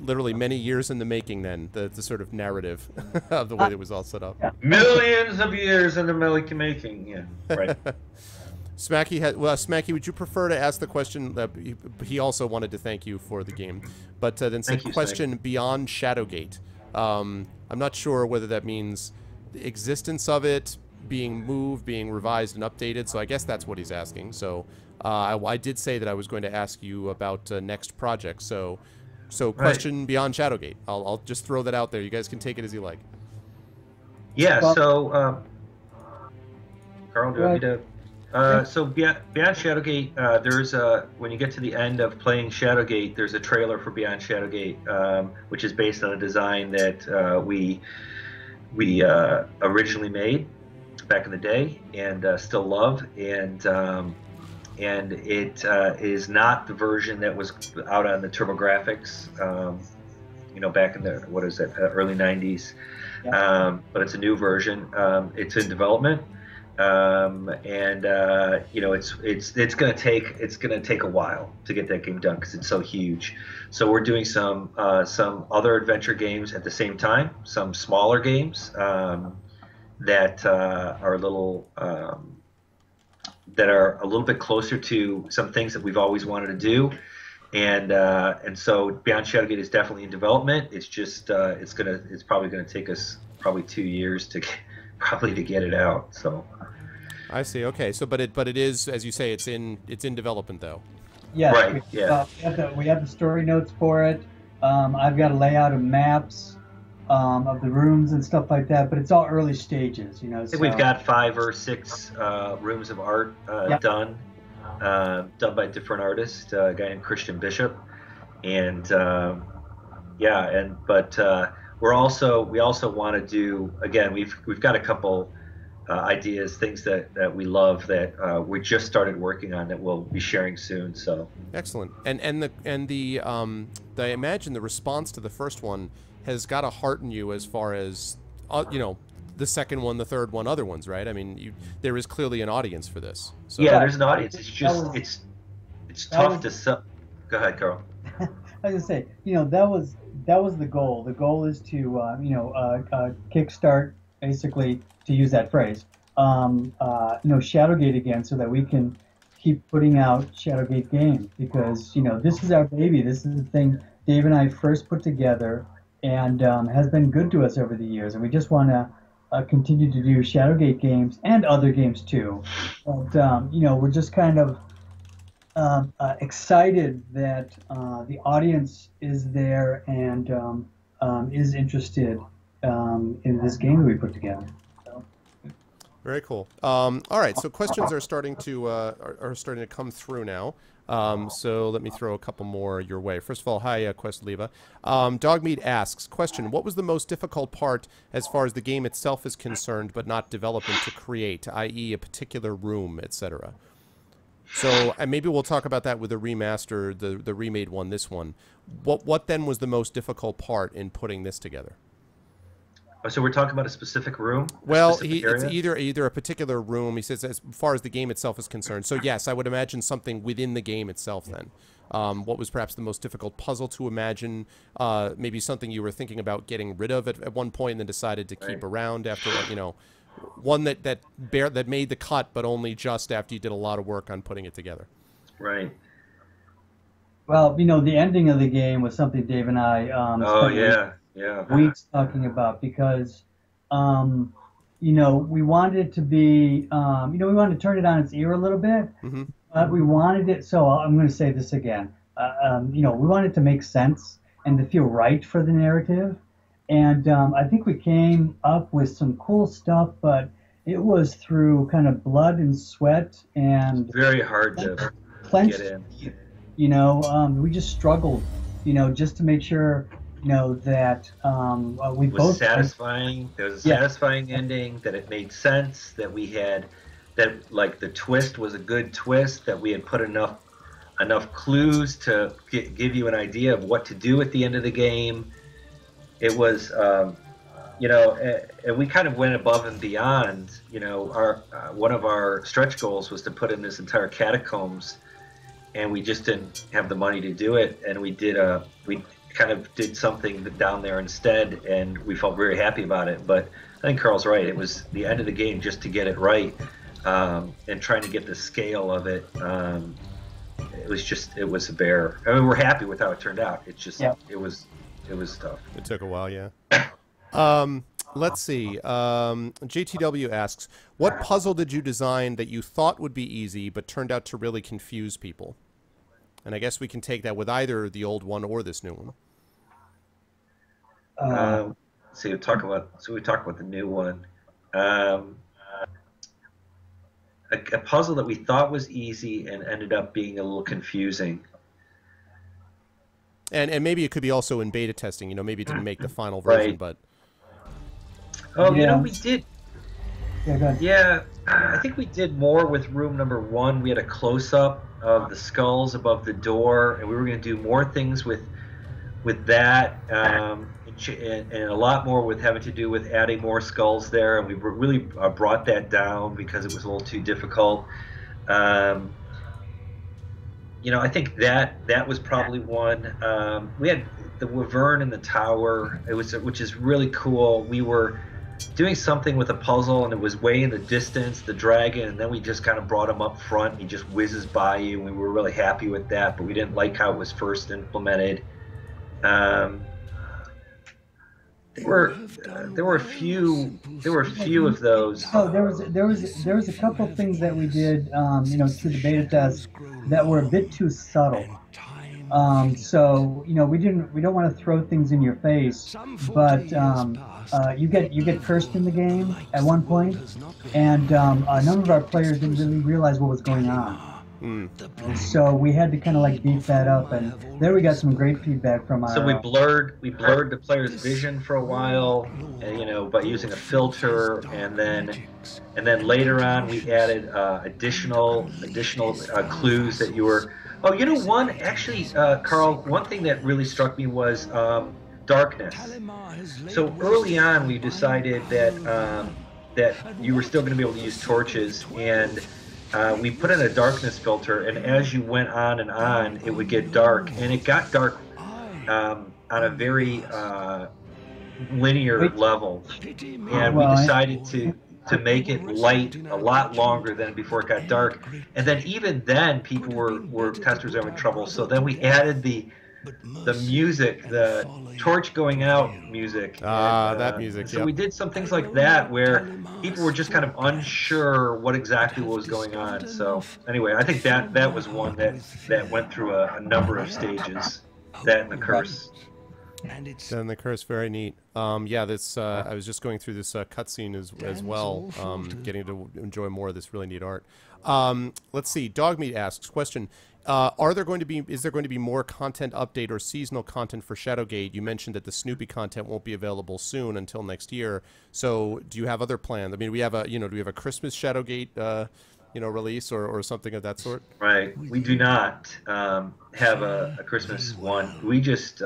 literally many years in the making then, the sort of narrative of the way it was all set up. Yeah. Millions of years in the making, yeah. Right. Smacky, would you prefer to ask the question? He also wanted to thank you for the game, but then said question beyond Shadowgate. I'm not sure whether that means the existence of it, being moved, being revised and updated, so I guess that's what he's asking. So I did say that I was going to ask you about next projects, so question beyond Shadowgate. I'll just throw that out there. You guys can take it as you like. Yeah, so Carl, do you want me to... So Beyond Shadowgate, there's when you get to the end of playing Shadowgate, there's a trailer for Beyond Shadowgate, which is based on a design that we originally made back in the day and still love, and it is not the version that was out on the TurboGrafx, back in the early '90s, but it's a new version. It's in development. It's gonna take a while to get that game done because it's so huge. So we're doing some other adventure games at the same time, some smaller games that are a little bit closer to some things that we've always wanted to do, and so Beyond Shadowgate is definitely in development. It's just it's probably gonna take us 2 years to probably to get it out. So I see. Okay. So, but it is, as you say, it's in development though. Yes, right, yeah. we have the story notes for it. I've got a layout of maps of the rooms and stuff like that, but it's all early stages, you know. I think we've got 5 or 6 rooms of art done by different artists. A guy named Christian Bishop, and we also want to do, again, we've got a couple ideas, things that we love that we just started working on that we'll be sharing soon. So excellent. And I imagine the response to the first one has got to hearten you as far as you know, the second one, the third one, other ones, right? I mean, there is clearly an audience for this. So. Yeah, there's an audience. It's just it's tough to. Go ahead, Carl. I was gonna say, you know, that was the goal. The goal is to kickstart, basically, to use that phrase, Shadowgate again, so that we can keep putting out Shadowgate games, because, you know, this is our baby. This is the thing Dave and I first put together, and has been good to us over the years, and we just want to continue to do Shadowgate games and other games too. But we're just kind of excited that the audience is there and is interested in this game that we put together. So. Very cool. All right, so questions are starting to come through now. So let me throw a couple more your way. First of all, hi, Questleva. Dogmeat asks, question, what was the most difficult part as far as the game itself is concerned, but not development to create, i.e. a particular room, etc.? So, and maybe we'll talk about that with the remaster, the remade one, this one. What then was the most difficult part in putting this together? So we're talking about a specific room? Well, it's either a particular room, he says, as far as the game itself is concerned. So yes, I would imagine something within the game itself then. What was perhaps the most difficult puzzle to imagine? Maybe something you were thinking about getting rid of at one point and then decided to keep around after, you know, one that made the cut, but only just after you did a lot of work on putting it together. Right. Well, you know, the ending of the game was something Dave and I weeks talking about, because we wanted it to be we wanted to turn it on its ear a little bit, but we wanted it, so I'm going to say this again, we wanted it to make sense and to feel right for the narrative, and I think we came up with some cool stuff, but it was through kind of blood and sweat and it's very hard to clenched, get in. We just struggled, just to make sure that we it was both satisfying. There was a satisfying ending, that it made sense, that we had like the twist was a good twist, that we had put enough clues to give you an idea of what to do at the end of the game. It was and we kind of went above and beyond. Our one of our stretch goals was to put in this entire catacombs, and we just didn't have the money to do it, and we kind of did something down there instead, and we felt very happy about it. But I think Carl's right. It was the end of the game just to get it right, and trying to get the scale of it. It was a bear. I mean, we're happy with how it turned out. It's just, it was tough. It took a while, yeah. Let's see. JTW asks, what puzzle did you design that you thought would be easy, but turned out to really confuse people? And I guess we can take that with either the old one or this new one. We talk about the new one. A puzzle that we thought was easy and ended up being a little confusing. And maybe it could be also in beta testing. Maybe it didn't make the final version, but. Oh, we did. Yeah, go ahead. Yeah, I think we did more with room number 1. We had a close-up of the skulls above the door, and we were going to do more things with that, and a lot more with having to do with adding more skulls there, and we really brought that down because it was a little too difficult. I think that was probably one. We had the Wyvern in the tower, which is really cool. We were doing something with a puzzle, and it was way in the distance, the dragon, and then we just kind of brought him up front, and he just whizzes by you, and we were really happy with that, but we didn't like how it was first implemented. There were a few. There were a few of those. Oh, there was a couple of things that we did, through the beta test that were a bit too subtle. So we don't want to throw things in your face, but you get cursed in the game at one point, and a number of our players didn't really realize what was going on. So we had to kind of like beef that up, and there we got some great feedback from our. So we blurred the player's vision for a while, by using a filter, and then later on we added additional clues that you were. Oh, one actually, Carl. One thing that really struck me was darkness. So early on, we decided that you were still going to be able to use torches, and we put in a darkness filter, and as you went on and on, it would get dark, and it got dark on a very linear level, and we decided to make it light a lot longer than before it got dark, and then even then testers were having trouble, so then we added the music, the torch going out music. That music. So we did some things like that where people were just kind of unsure what exactly was going on. So anyway, I think that was one that went through a number of stages. That and the curse. Then the curse, very neat. This I was just going through this cutscene as well, getting to enjoy more of this really neat art. Let's see. Dogmeat asks, question: is there going to be more content update or seasonal content for Shadowgate? You mentioned that the Snoopy content won't be available soon until next year. So do you have other plans? I mean, do we have a Christmas Shadowgate release or something of that sort? Right. We do not have a Christmas one. We just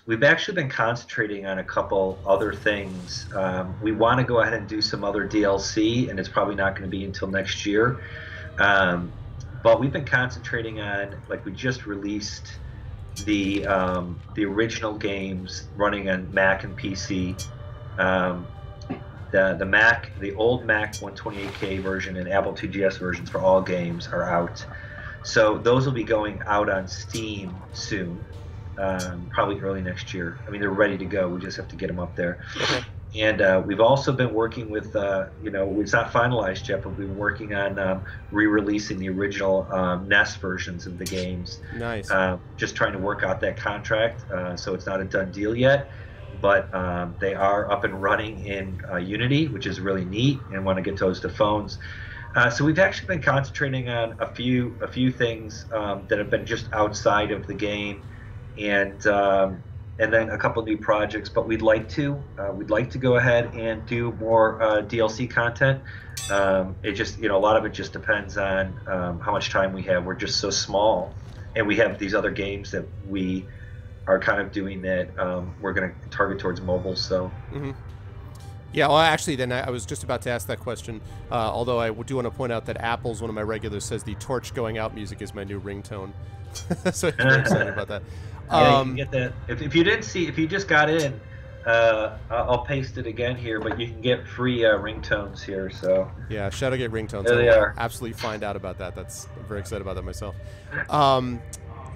we've actually been concentrating on a couple other things. We want to go ahead and do some other DLC, and it's probably not going to be until next year. But we've been concentrating on, like, we just released the original games running on Mac and PC. The old Mac 128K version and Apple IIGS versions for all games are out. So those will be going out on Steam soon, probably early next year. I mean, they're ready to go. We just have to get them up there. And we've also been working with, it's not finalized yet, but we've been working on re-releasing the original NES versions of the games. Nice. Just trying to work out that contract, so it's not a done deal yet. But they are up and running in Unity, which is really neat, and want to get those to phones. So we've actually been concentrating on a few things that have been just outside of the game, and then a couple new projects. But we'd like to go ahead and do more DLC content. It just, a lot of it just depends on how much time we have. We're just so small, and we have these other games that we are kind of doing that we're going to target towards mobile. So. Mm-hmm. Yeah, well, actually, then I was just about to ask that question. Although I do want to point out that Apple's, one of my regulars, says the torch going out music is my new ringtone. So I'm very excited about that. Yeah, you can get that. If you just got in, I'll paste it again here, but you can get free ringtones here. So yeah, Shadowgate ringtones. There they are. Absolutely find out about that. I'm very excited about that myself.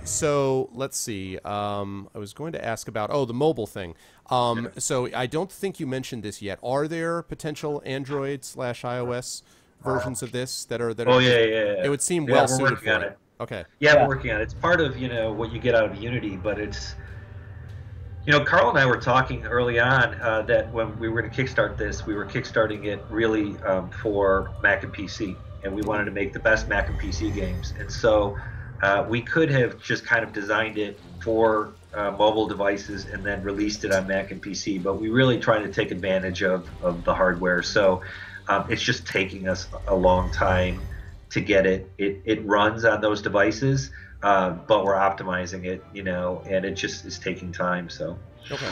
So let's see. I was going to ask about the mobile thing. So I don't think you mentioned this yet. Are there potential Android/iOS versions of this that are? Oh yeah. It would seem well suited we're working on it. Okay. Yeah, we're working on it. It's part of what you get out of Unity, but it's Carl and I were talking early on that when we were going to kickstart this, we were kickstarting it really for Mac and PC, and we wanted to make the best Mac and PC games, and so we could have just kind of designed it for mobile devices and then released it on Mac and PC, but we really tried to take advantage of the hardware, so it's just taking us a long time to get it. It runs on those devices, but we're optimizing it, and it just is taking time. So. Okay.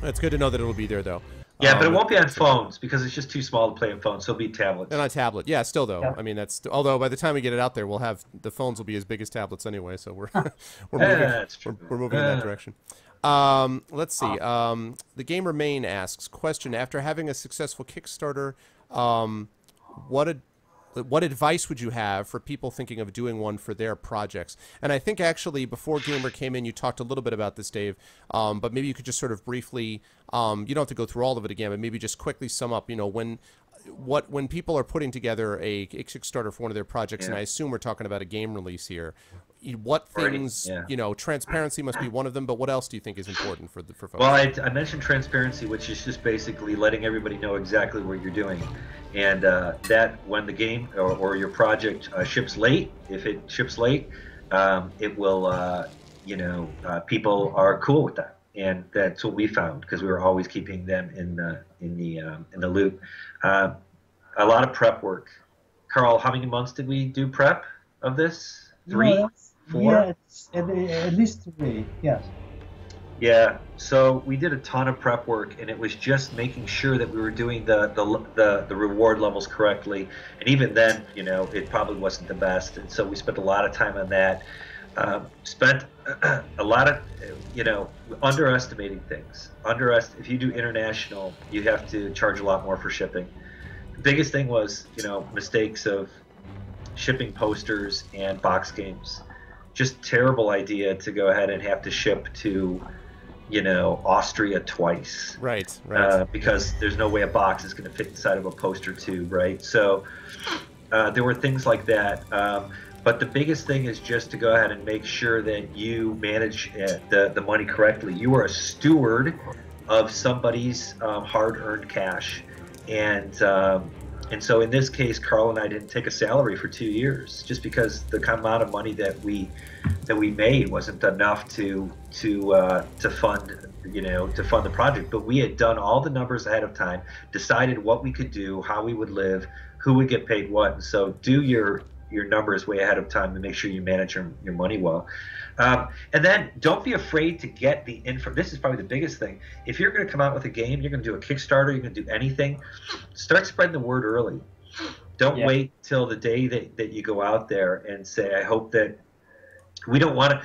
It's good to know that it'll be there, though. Yeah, but it won't be on phones because it's just too small to play on phones. So it'll be tablets. And on tablet, yeah. Still though, Yeah. I mean although by the time we get it out there, the phones will be as big as tablets anyway. So we're we're moving in that direction. Let's see. The Gamer Main asks, question: after having a successful Kickstarter, what what advice would you have for people thinking of doing one for their projects? And I think actually before Gamer came in, you talked a little bit about this, Dave, but maybe you could just sort of briefly, you don't have to go through all of it again, but maybe just quickly sum up, when people are putting together a Kickstarter for one of their projects, and I assume we're talking about a game release here, what things, transparency must be one of them, but what else do you think is important for folks? Well, I mentioned transparency, which is just basically letting everybody know exactly what you're doing. And that when the game or your project ships late, if it ships late, it will, people are cool with that. And that's what we found, because we were always keeping them in the loop. A lot of prep work. Carl, how many months did we do prep of this? 3? 4? Yeah, it's at least 3. Yes. Yeah. So we did a ton of prep work, and it was just making sure that we were doing the reward levels correctly. And even then, it probably wasn't the best. And so we spent a lot of time on that. Spent a lot of, underestimating things. If you do international, you have to charge a lot more for shipping. The biggest thing was, mistakes of shipping posters and box games. Just terrible idea to go ahead and have to ship to, Austria twice. Right. Because there's no way a box is going to fit inside of a poster tube, right? So there were things like that. But the biggest thing is just to go ahead and make sure that you manage the money correctly. You are a steward of somebody's hard-earned cash, and so in this case, Carl and I didn't take a salary for 2 years, just because the amount of money that we made wasn't enough to fund the project. But we had done all the numbers ahead of time, decided what we could do, how we would live, who would get paid what, and so do your numbers way ahead of time to make sure you manage your money well. And then don't be afraid to get the info. This is probably the biggest thing. If you're going to come out with a game, you're going to do a Kickstarter, you're going to do anything, start spreading the word early. Don't wait till the day that you go out there and say, I hope that we don't want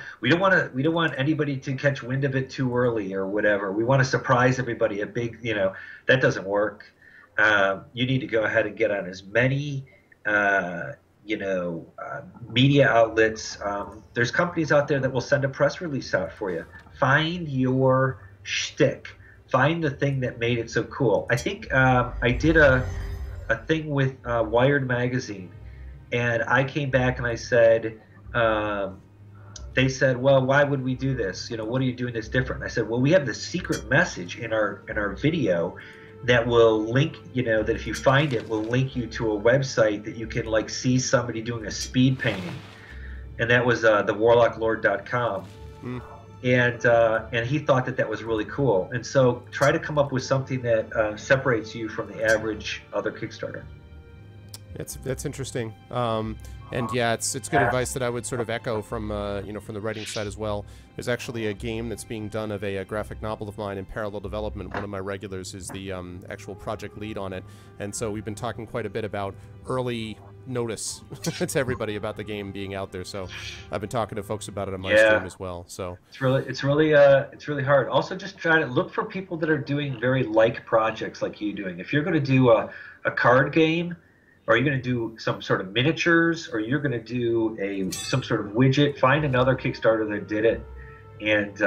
anybody to catch wind of it too early or whatever. We want to surprise everybody. That doesn't work. You need to go ahead and get on as many media outlets. There's companies out there that will send a press release out for you. Find your shtick. Find the thing that made it so cool. I think I did a thing with Wired magazine, and I came back and I said, they said, well, why would we do this? What are you doing this different? And I said, well, we have the secret message in our video that will link, that if you find it, will link you to a website that you can see somebody doing a speed painting. And that was thewarlocklord.com. And he thought that was really cool. And so try to come up with something that separates you from the average other Kickstarter. That's interesting. And yeah, it's good advice that I would sort of echo from from the writing side as well. There's actually a game that's being done of a graphic novel of mine in parallel development. One of my regulars is the actual project lead on it, and so we've been talking quite a bit about early notice to everybody about the game being out there. So I've been talking to folks about it on my stream as well. So it's really hard. Also, just try to look for people that are doing very like projects like you doing. If you're going to do a card game, or you're going to do some sort of miniatures, or you're going to do some sort of widget, find another Kickstarter that did it, and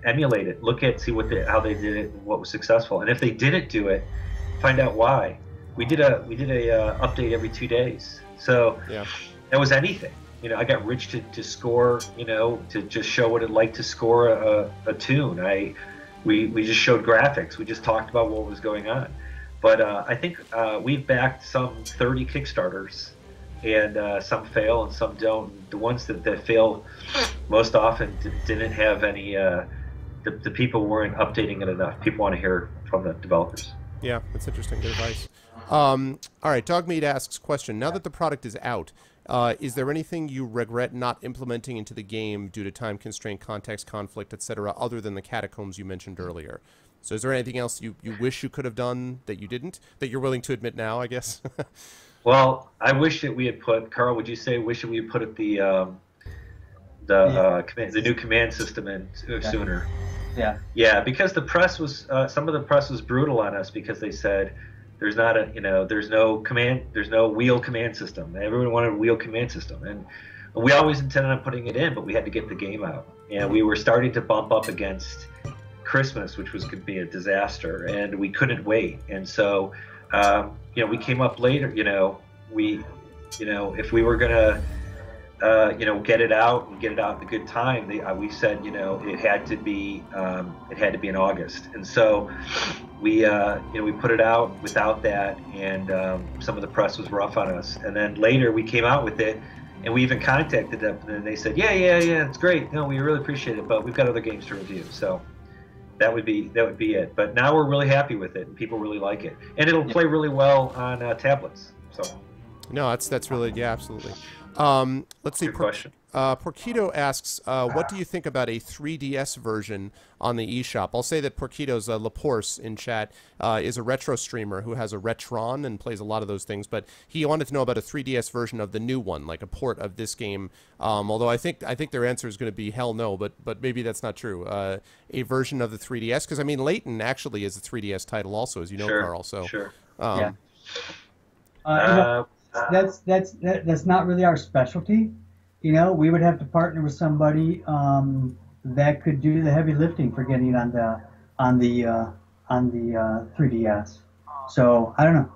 emulate it. Look at, see how they did it and what was successful. And if they didn't do it, find out why. We did a update every 2 days. So that was anything. I got Rich to score, to just show what it'd like to score a tune. We just showed graphics. We just talked about what was going on. But I think we've backed some 30 Kickstarters, and some fail and some don't. The ones that fail most often didn't have any, the people weren't updating it enough. People want to hear from the developers. Yeah, that's interesting. Good advice. All right, Dogmeat asks, question. Now that the product is out, is there anything you regret not implementing into the game due to time constraint, context, conflict, etc., other than the catacombs you mentioned earlier? So is there anything else you wish you could have done that you didn't, that you're willing to admit now, I guess? Well, I wish that we had put, Carl, would you say, wish that we had put the new command system in sooner? Yeah. Yeah, because the press was, some of the press was brutal on us, because they said, There's not a, there's no wheel command system. Everyone wanted a wheel command system, and we always intended on putting it in, but we had to get the game out, and we were starting to bump up against Christmas, which could be a disaster, and we couldn't wait. And so, we came up later. If we were gonna, get it out and get it out at a good time, we said, it had to be in August. And so we put it out without that, and some of the press was rough on us. And then later we came out with it, and we even contacted them, and they said, yeah, it's great. No, we really appreciate it, but we've got other games to review. So that would be it. But now we're really happy with it, and people really like it, and it'll play really well on tablets. So. No, that's really, yeah, absolutely. Let's see. Good question. Porquito asks, what do you think about a 3DS version on the eShop? I'll say that Porquito's Laporce in chat is a retro streamer who has a Retron and plays a lot of those things, but he wanted to know about a 3DS version of the new one, like a port of this game. Although I think their answer is going to be hell no, but maybe that's not true. A version of the 3DS, because I mean, Layton actually is a 3DS title also, as you know, sure, Carl. So sure. That's not really our specialty. We would have to partner with somebody that could do the heavy lifting for getting it on the 3DS. So I don't know.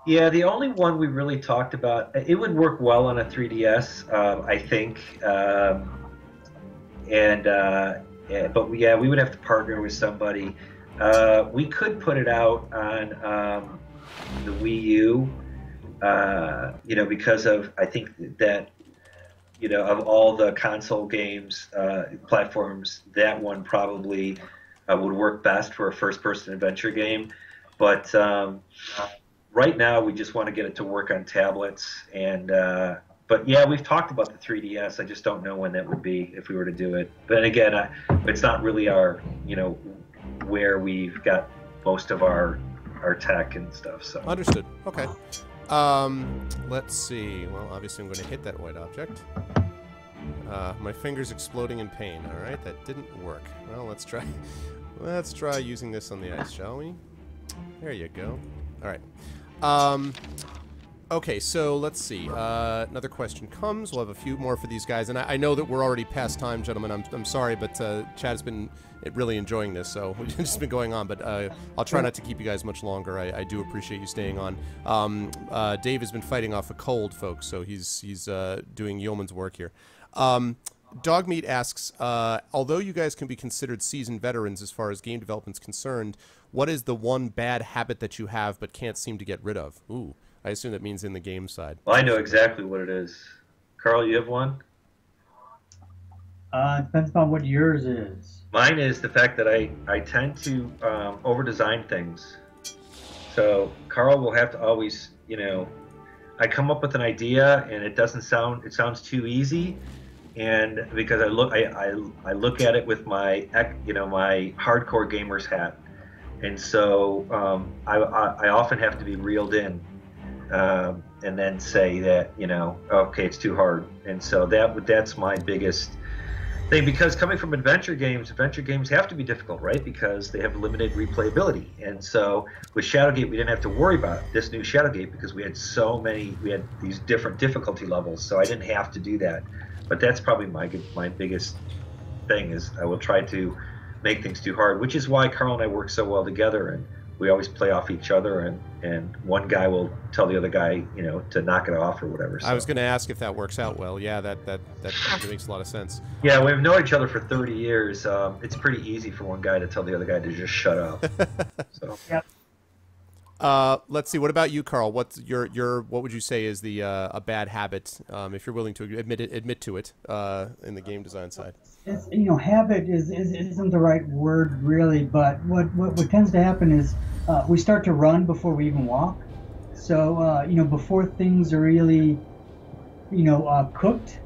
Yeah, the only one we really talked about, it would work well on a 3DS, I think. But yeah, we would have to partner with somebody. We could put it out on the Wii U. Because of, I think that, of all the console games, platforms, that one probably would work best for a first-person adventure game. But right now, we just want to get it to work on tablets. And but yeah, we've talked about the 3DS. I just don't know when that would be if we were to do it. But again, it's not really our, where we've got most of our tech and stuff. So understood. Okay. Let's see. Well, obviously I'm going to hit that white object. My finger's exploding in pain. All right, that didn't work. Well, let's try. Let's try using this on the ice, shall we? There you go. All right. Okay, so let's see. Another question comes. We'll have a few more for these guys, and I know that we're already past time, gentlemen. I'm sorry, but Chad has been really enjoying this, so we've just been going on. But I'll try not to keep you guys much longer. I do appreciate you staying on. Dave has been fighting off a cold, folks, so he's doing yeoman's work here. Dogmeat asks, although you guys can be considered seasoned veterans as far as game development's concerned, what is the one bad habit that you have but can't seem to get rid of? Ooh. I assume that means in the game side. Well, I know exactly what it is. Carl, you have one? It depends on what yours is. Mine is the fact that I tend to over-design things. So Carl will have to always, I come up with an idea and it sounds too easy, and because I look at it with my my hardcore gamer's hat, and so I often have to be reeled in. And then say that, okay, it's too hard. And so that's my biggest thing, because coming from adventure games have to be difficult, right? Because they have limited replayability. And so with Shadowgate, we didn't have to worry about this new Shadowgate because we had these different difficulty levels. So I didn't have to do that. But that's probably my biggest thing, is I will try to make things too hard, which is why Carl and I work so well together, and we always play off each other, and one guy will tell the other guy, to knock it off or whatever. So. I was going to ask if that works out well. Yeah, that makes a lot of sense. Yeah, we've known each other for 30 years. It's pretty easy for one guy to tell the other guy to just shut up. So. Yep. Let's see. What about you, Carl? What's what would you say is the a bad habit, if you're willing to admit to it, in the game design side? It's, habit isn't the right word really, but what tends to happen is we start to run before we even walk. So before things are really cooked,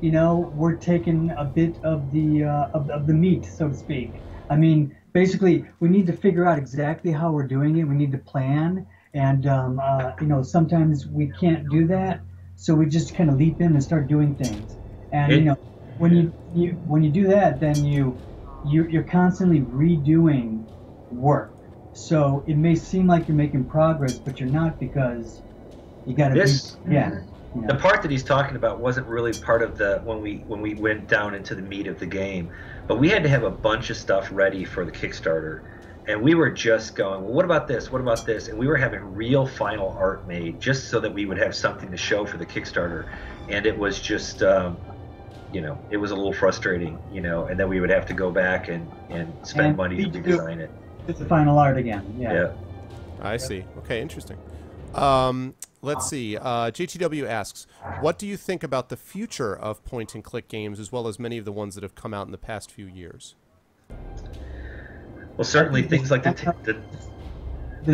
we're taking a bit of the meat, so to speak. I mean, basically, we need to figure out exactly how we're doing it. We need to plan, and sometimes we can't do that, so we just kind of leap in and start doing things. And when you do that, then you're constantly redoing work. So it may seem like you're making progress, but you're not, because you got to This the part that he's talking about wasn't really part of the when we went down into the meat of the game, but we had to have a bunch of stuff ready for the Kickstarter, and we were just going, well, what about this? What about this? And we were having real final art made just so that we would have something to show for the Kickstarter, and it was just it was a little frustrating, and then we would have to go back and spend money to redesign it. It's the final art again. Yeah. I see. Okay, interesting. Let's see. JTW asks, what do you think about the future of point-and-click games, as well as many of the ones that have come out in the past few years? Well, certainly things like the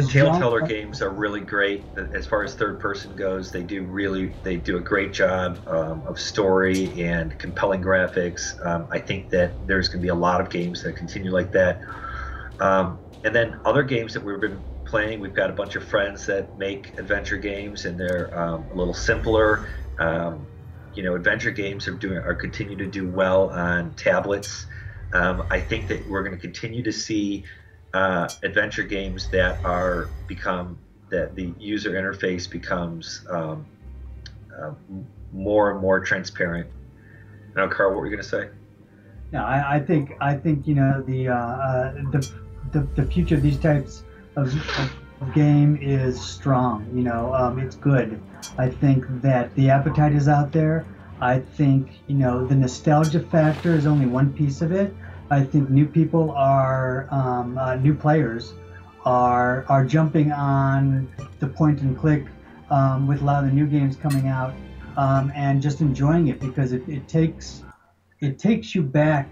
Telltale games are really great. As far as third person goes, they do a great job of story and compelling graphics. I think that there's going to be a lot of games that continue like that. And then other games that we've been playing, we've got a bunch of friends that make adventure games, and they're a little simpler. Adventure games are continue to do well on tablets. I think that we're going to continue to see adventure games that the user interface becomes more and more transparent. Now, Carl, what were you going to say? No, I think the future of these types of game is strong. It's good. I think that the appetite is out there. I think the nostalgia factor is only one piece of it. I think new people new players are jumping on the point and click with a lot of the new games coming out, and just enjoying it, because it takes you back,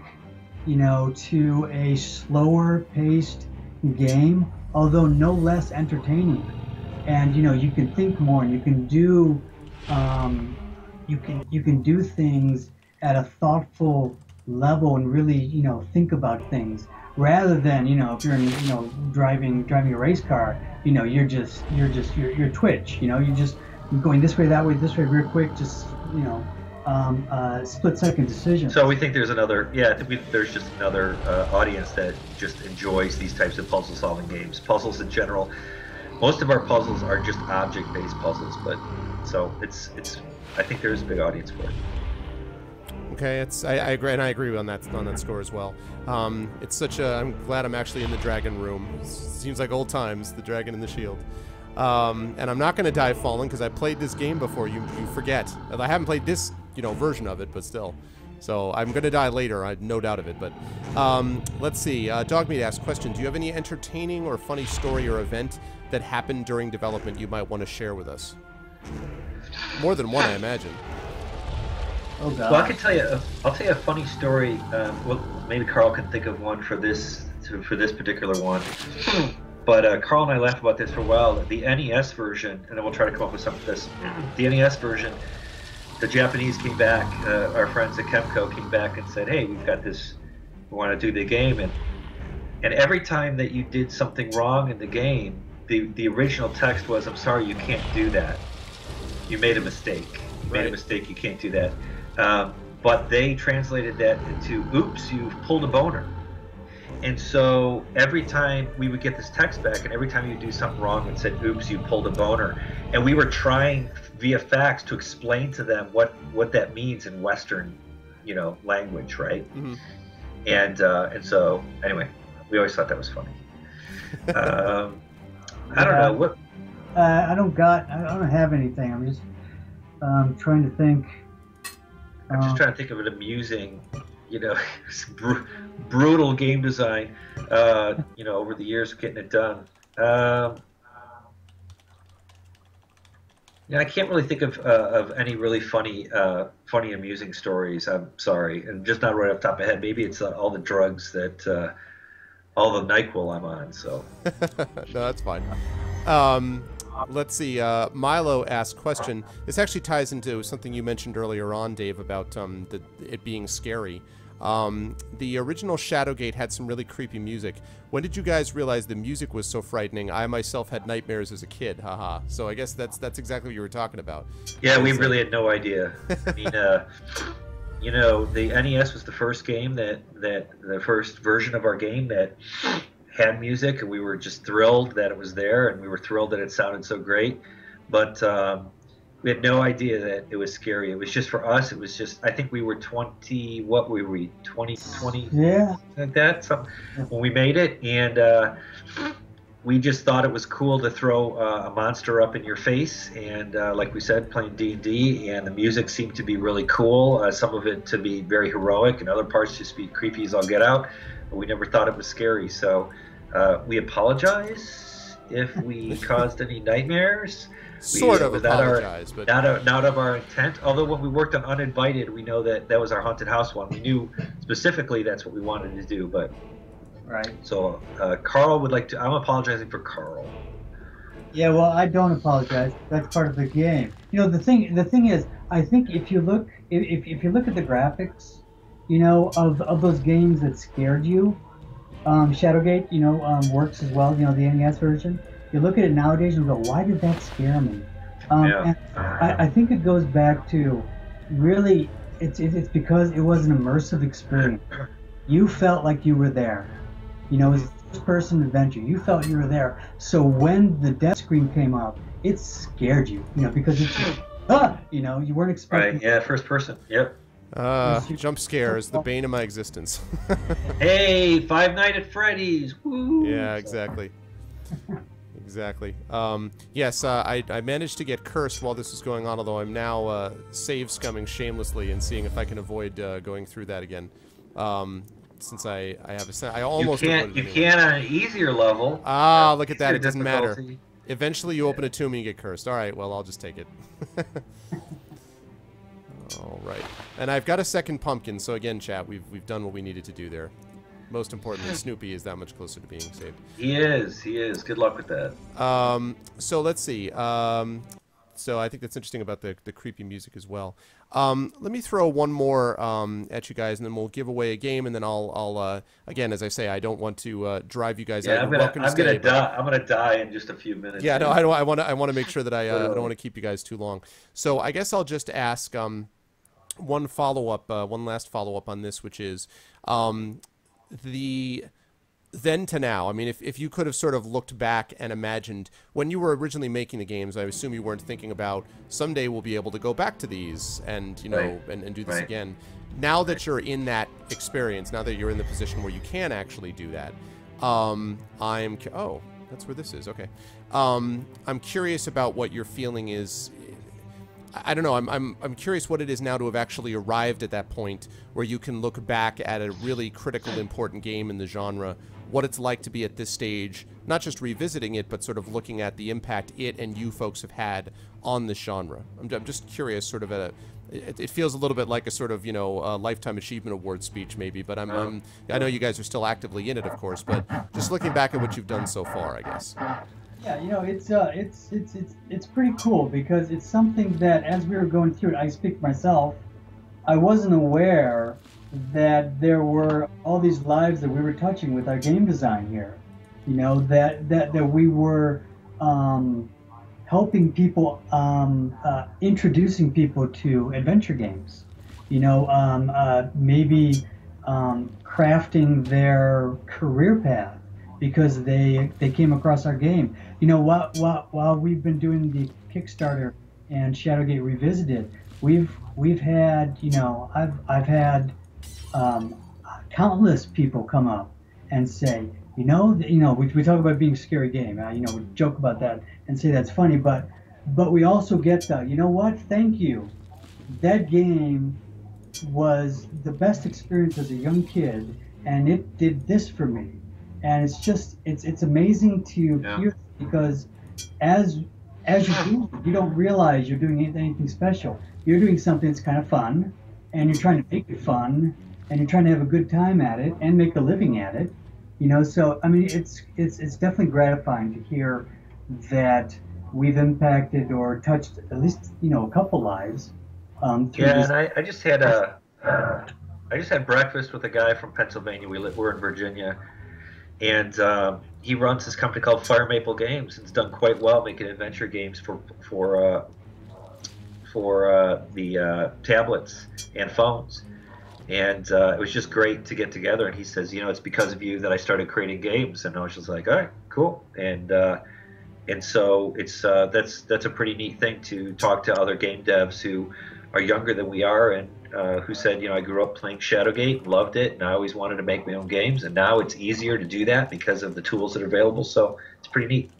to a slower paced game, although no less entertaining. And you can think more, and you can do you can do things at a thoughtful level, and really think about things, rather than if you're driving a race car, you're twitch, you're just going this way, that way, this way, real quick, just split-second decision. So we think there's there's just another audience that just enjoys these types of puzzle-solving games. Puzzles in general. Most of our puzzles are just object-based puzzles, but so it's. I think there is a big audience for it. Okay, I agree, and I agree on that score as well. It's such a. I'm glad I'm actually in the dragon room. Seems like old times, the dragon and the shield. And I'm not going to die falling, because I played this game before. You forget. I haven't played this version of it, but still. So I'm going to die later, I have no doubt of it. But let's see. Dogmeat asks, question, do you have any entertaining or funny story or event that happened during development you might want to share with us? More than one, I imagine. Oh, God. Well, I'll tell you a funny story. Well, maybe Carl can think of one for this particular one. But Carl and I laughed about this for a while. The NES version, and then we'll try to come up with something for this. The NES version, the Japanese came back, our friends at Kemco came back and said, hey, we've got this, we want to do the game. And every time that you did something wrong in the game, the original text was, I'm sorry, you can't do that. You made a mistake. You made a mistake, you can't do that. But they translated that into, oops, you've pulled a boner. And so every time we would get this text back, and every time you do something wrong, it said, oops, you pulled a boner. And we were trying via fax to explain to them what that means in Western, language, right? Mm-hmm. And so anyway, we always thought that was funny. I don't know what. I don't have anything. I'm just trying to think. I'm just trying to think of an amusing, brutal game design, over the years of getting it done. I can't really think of any really funny, amusing stories. I'm sorry, and just not right off the top of my head. Maybe it's all the drugs that, all the NyQuil I'm on. So. No, that's fine. Let's see. Milo asked question. This actually ties into something you mentioned earlier on, Dave, about it being scary. The original Shadowgate had some really creepy music. When did you guys realize the music was so frightening? I myself had nightmares as a kid. Haha. So I guess that's exactly what you were talking about. Yeah, we really had no idea. I mean, the NES was the first game the first version of our game that had music, and we were just thrilled that it was there, and we were thrilled that it sounded so great. But we had no idea that it was scary. It was just for us. It was just, I think we were 20. What were we? 20, Yeah. like that. When we made it, and we just thought it was cool to throw a monster up in your face, and like we said, playing D&D, and the music seemed to be really cool. Some of it to be very heroic, and other parts just be creepy as all get out. But we never thought it was scary, so we apologize if we caused any nightmares. Sort of apologize, but not of our intent. Although when we worked on Uninvited, we know that was our haunted house one. We knew specifically that's what we wanted to do, but. Right. So Carl would like to. I'm apologizing for Carl. Yeah, well, I don't apologize. That's part of the game. You know, the thing is, I think if you look at the graphics, you know, of those games that scared you, Shadowgate, you know, works as well. You know, the NES version. You look at it nowadays and go, why did that scare me? And I think it goes back to really, it's because it was an immersive experience. You felt like you were there. You know, it was a first-person adventure. You felt you were there. So when the death screen came up, it scared you. You know, because it's you know, you weren't expecting. Right. Yeah. First person. Yep. Jump scares, the bane of my existence. Hey, Five Nights at Freddy's. Woo! Yeah. Exactly. Exactly. Yes, I managed to get cursed while this was going on, although I'm now save scumming shamelessly and seeing if I can avoid going through that again. Since I have I almost you can't on an easier level. Ah, look at that. It doesn't matter. Eventually you open a tomb and you get cursed. All right, well, I'll just take it. All right. And I've got a second pumpkin, so again, chat, we've done what we needed to do there. Most importantly, Snoopy is that much closer to being saved. He is. Good luck with that. So let's see. So I think that's interesting about the creepy music as well. Let me throw one more at you guys, and then we'll give away a game, and then I'll again, as I say, I don't want to drive you guys out. I'm gonna die in just a few minutes. Yeah, no, I want to make sure that I don't want to keep you guys too long. So I guess I'll just ask one last follow up on this, which is the then to now. I mean, if you could have sort of looked back and imagined when you were originally making the games, I assume you weren't thinking about someday we'll be able to go back to these and, you know, and do this again. Now that you're in that experience, now that you're in the position where you can actually do that, oh, that's where this is. Okay. I'm curious about what your feeling is. I don't know. I'm curious what it is now to have actually arrived at that point where you can look back at a really critical, important game in the genre. What it's like to be at this stage, not just revisiting it, but sort of looking at the impact it and you folks have had on this genre. I'm just curious, sort of it feels a little bit like a sort of, you know, a Lifetime Achievement Award speech maybe, but I know you guys are still actively in it, of course, but just looking back at what you've done so far, I guess. Yeah, you know, it's pretty cool because it's something that as we were going through it, I speak for myself, I wasn't aware that there were all these lives that we were touching with our game design here. You know, that we were helping people, introducing people to adventure games. You know, maybe crafting their career path because they came across our game. You know, while we've been doing the Kickstarter and Shadowgate Revisited, we've had, you know, I've had countless people come up and say, you know, we talk about being a scary game. You know, we joke about that and say that's funny, but we also get the, you know what? Thank you. That game was the best experience as a young kid, and it did this for me. And it's just it's amazing to hear, because as you do, you don't realize you're doing anything special. You're doing something that's kind of fun, and you're trying to make it fun, and you're trying to have a good time at it and make a living at it. You know, so I mean, it's definitely gratifying to hear that we've impacted or touched at least, you know, a couple lives. And I just had breakfast with a guy from Pennsylvania. We're in Virginia. And he runs this company called Fire Maple Games, and it's done quite well making adventure games for the tablets and phones. And it was just great to get together. And he says, you know, it's because of you that I started creating games. And I was just like, all right, cool. And so it's that's a pretty neat thing to talk to other game devs who are younger than we are, and who said, you know, I grew up playing Shadowgate, loved it, and I always wanted to make my own games. And now it's easier to do that because of the tools that are available. So it's pretty neat.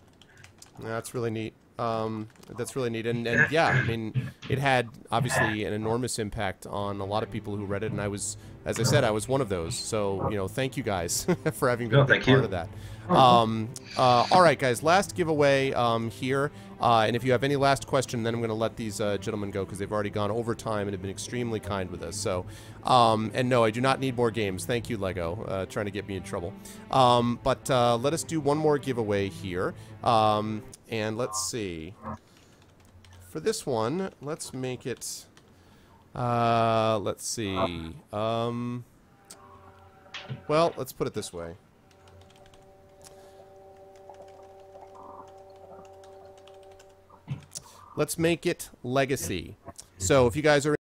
That's really neat. That's really neat. And yeah, I mean, it had obviously an enormous impact on a lot of people who read it. And I was, as I said, I was one of those. So, you know, thank you guys for having been a big part of that. All right, guys, last giveaway here. And if you have any last question, then I'm going to let these gentlemen go because they've already gone over time and have been extremely kind with us. So, and no, I do not need more games. Thank you, Lego, trying to get me in trouble. But let us do one more giveaway here. And let's see. For this one, let's make it... let's see. Well, let's put it this way. Let's make it Legacy. So if you guys are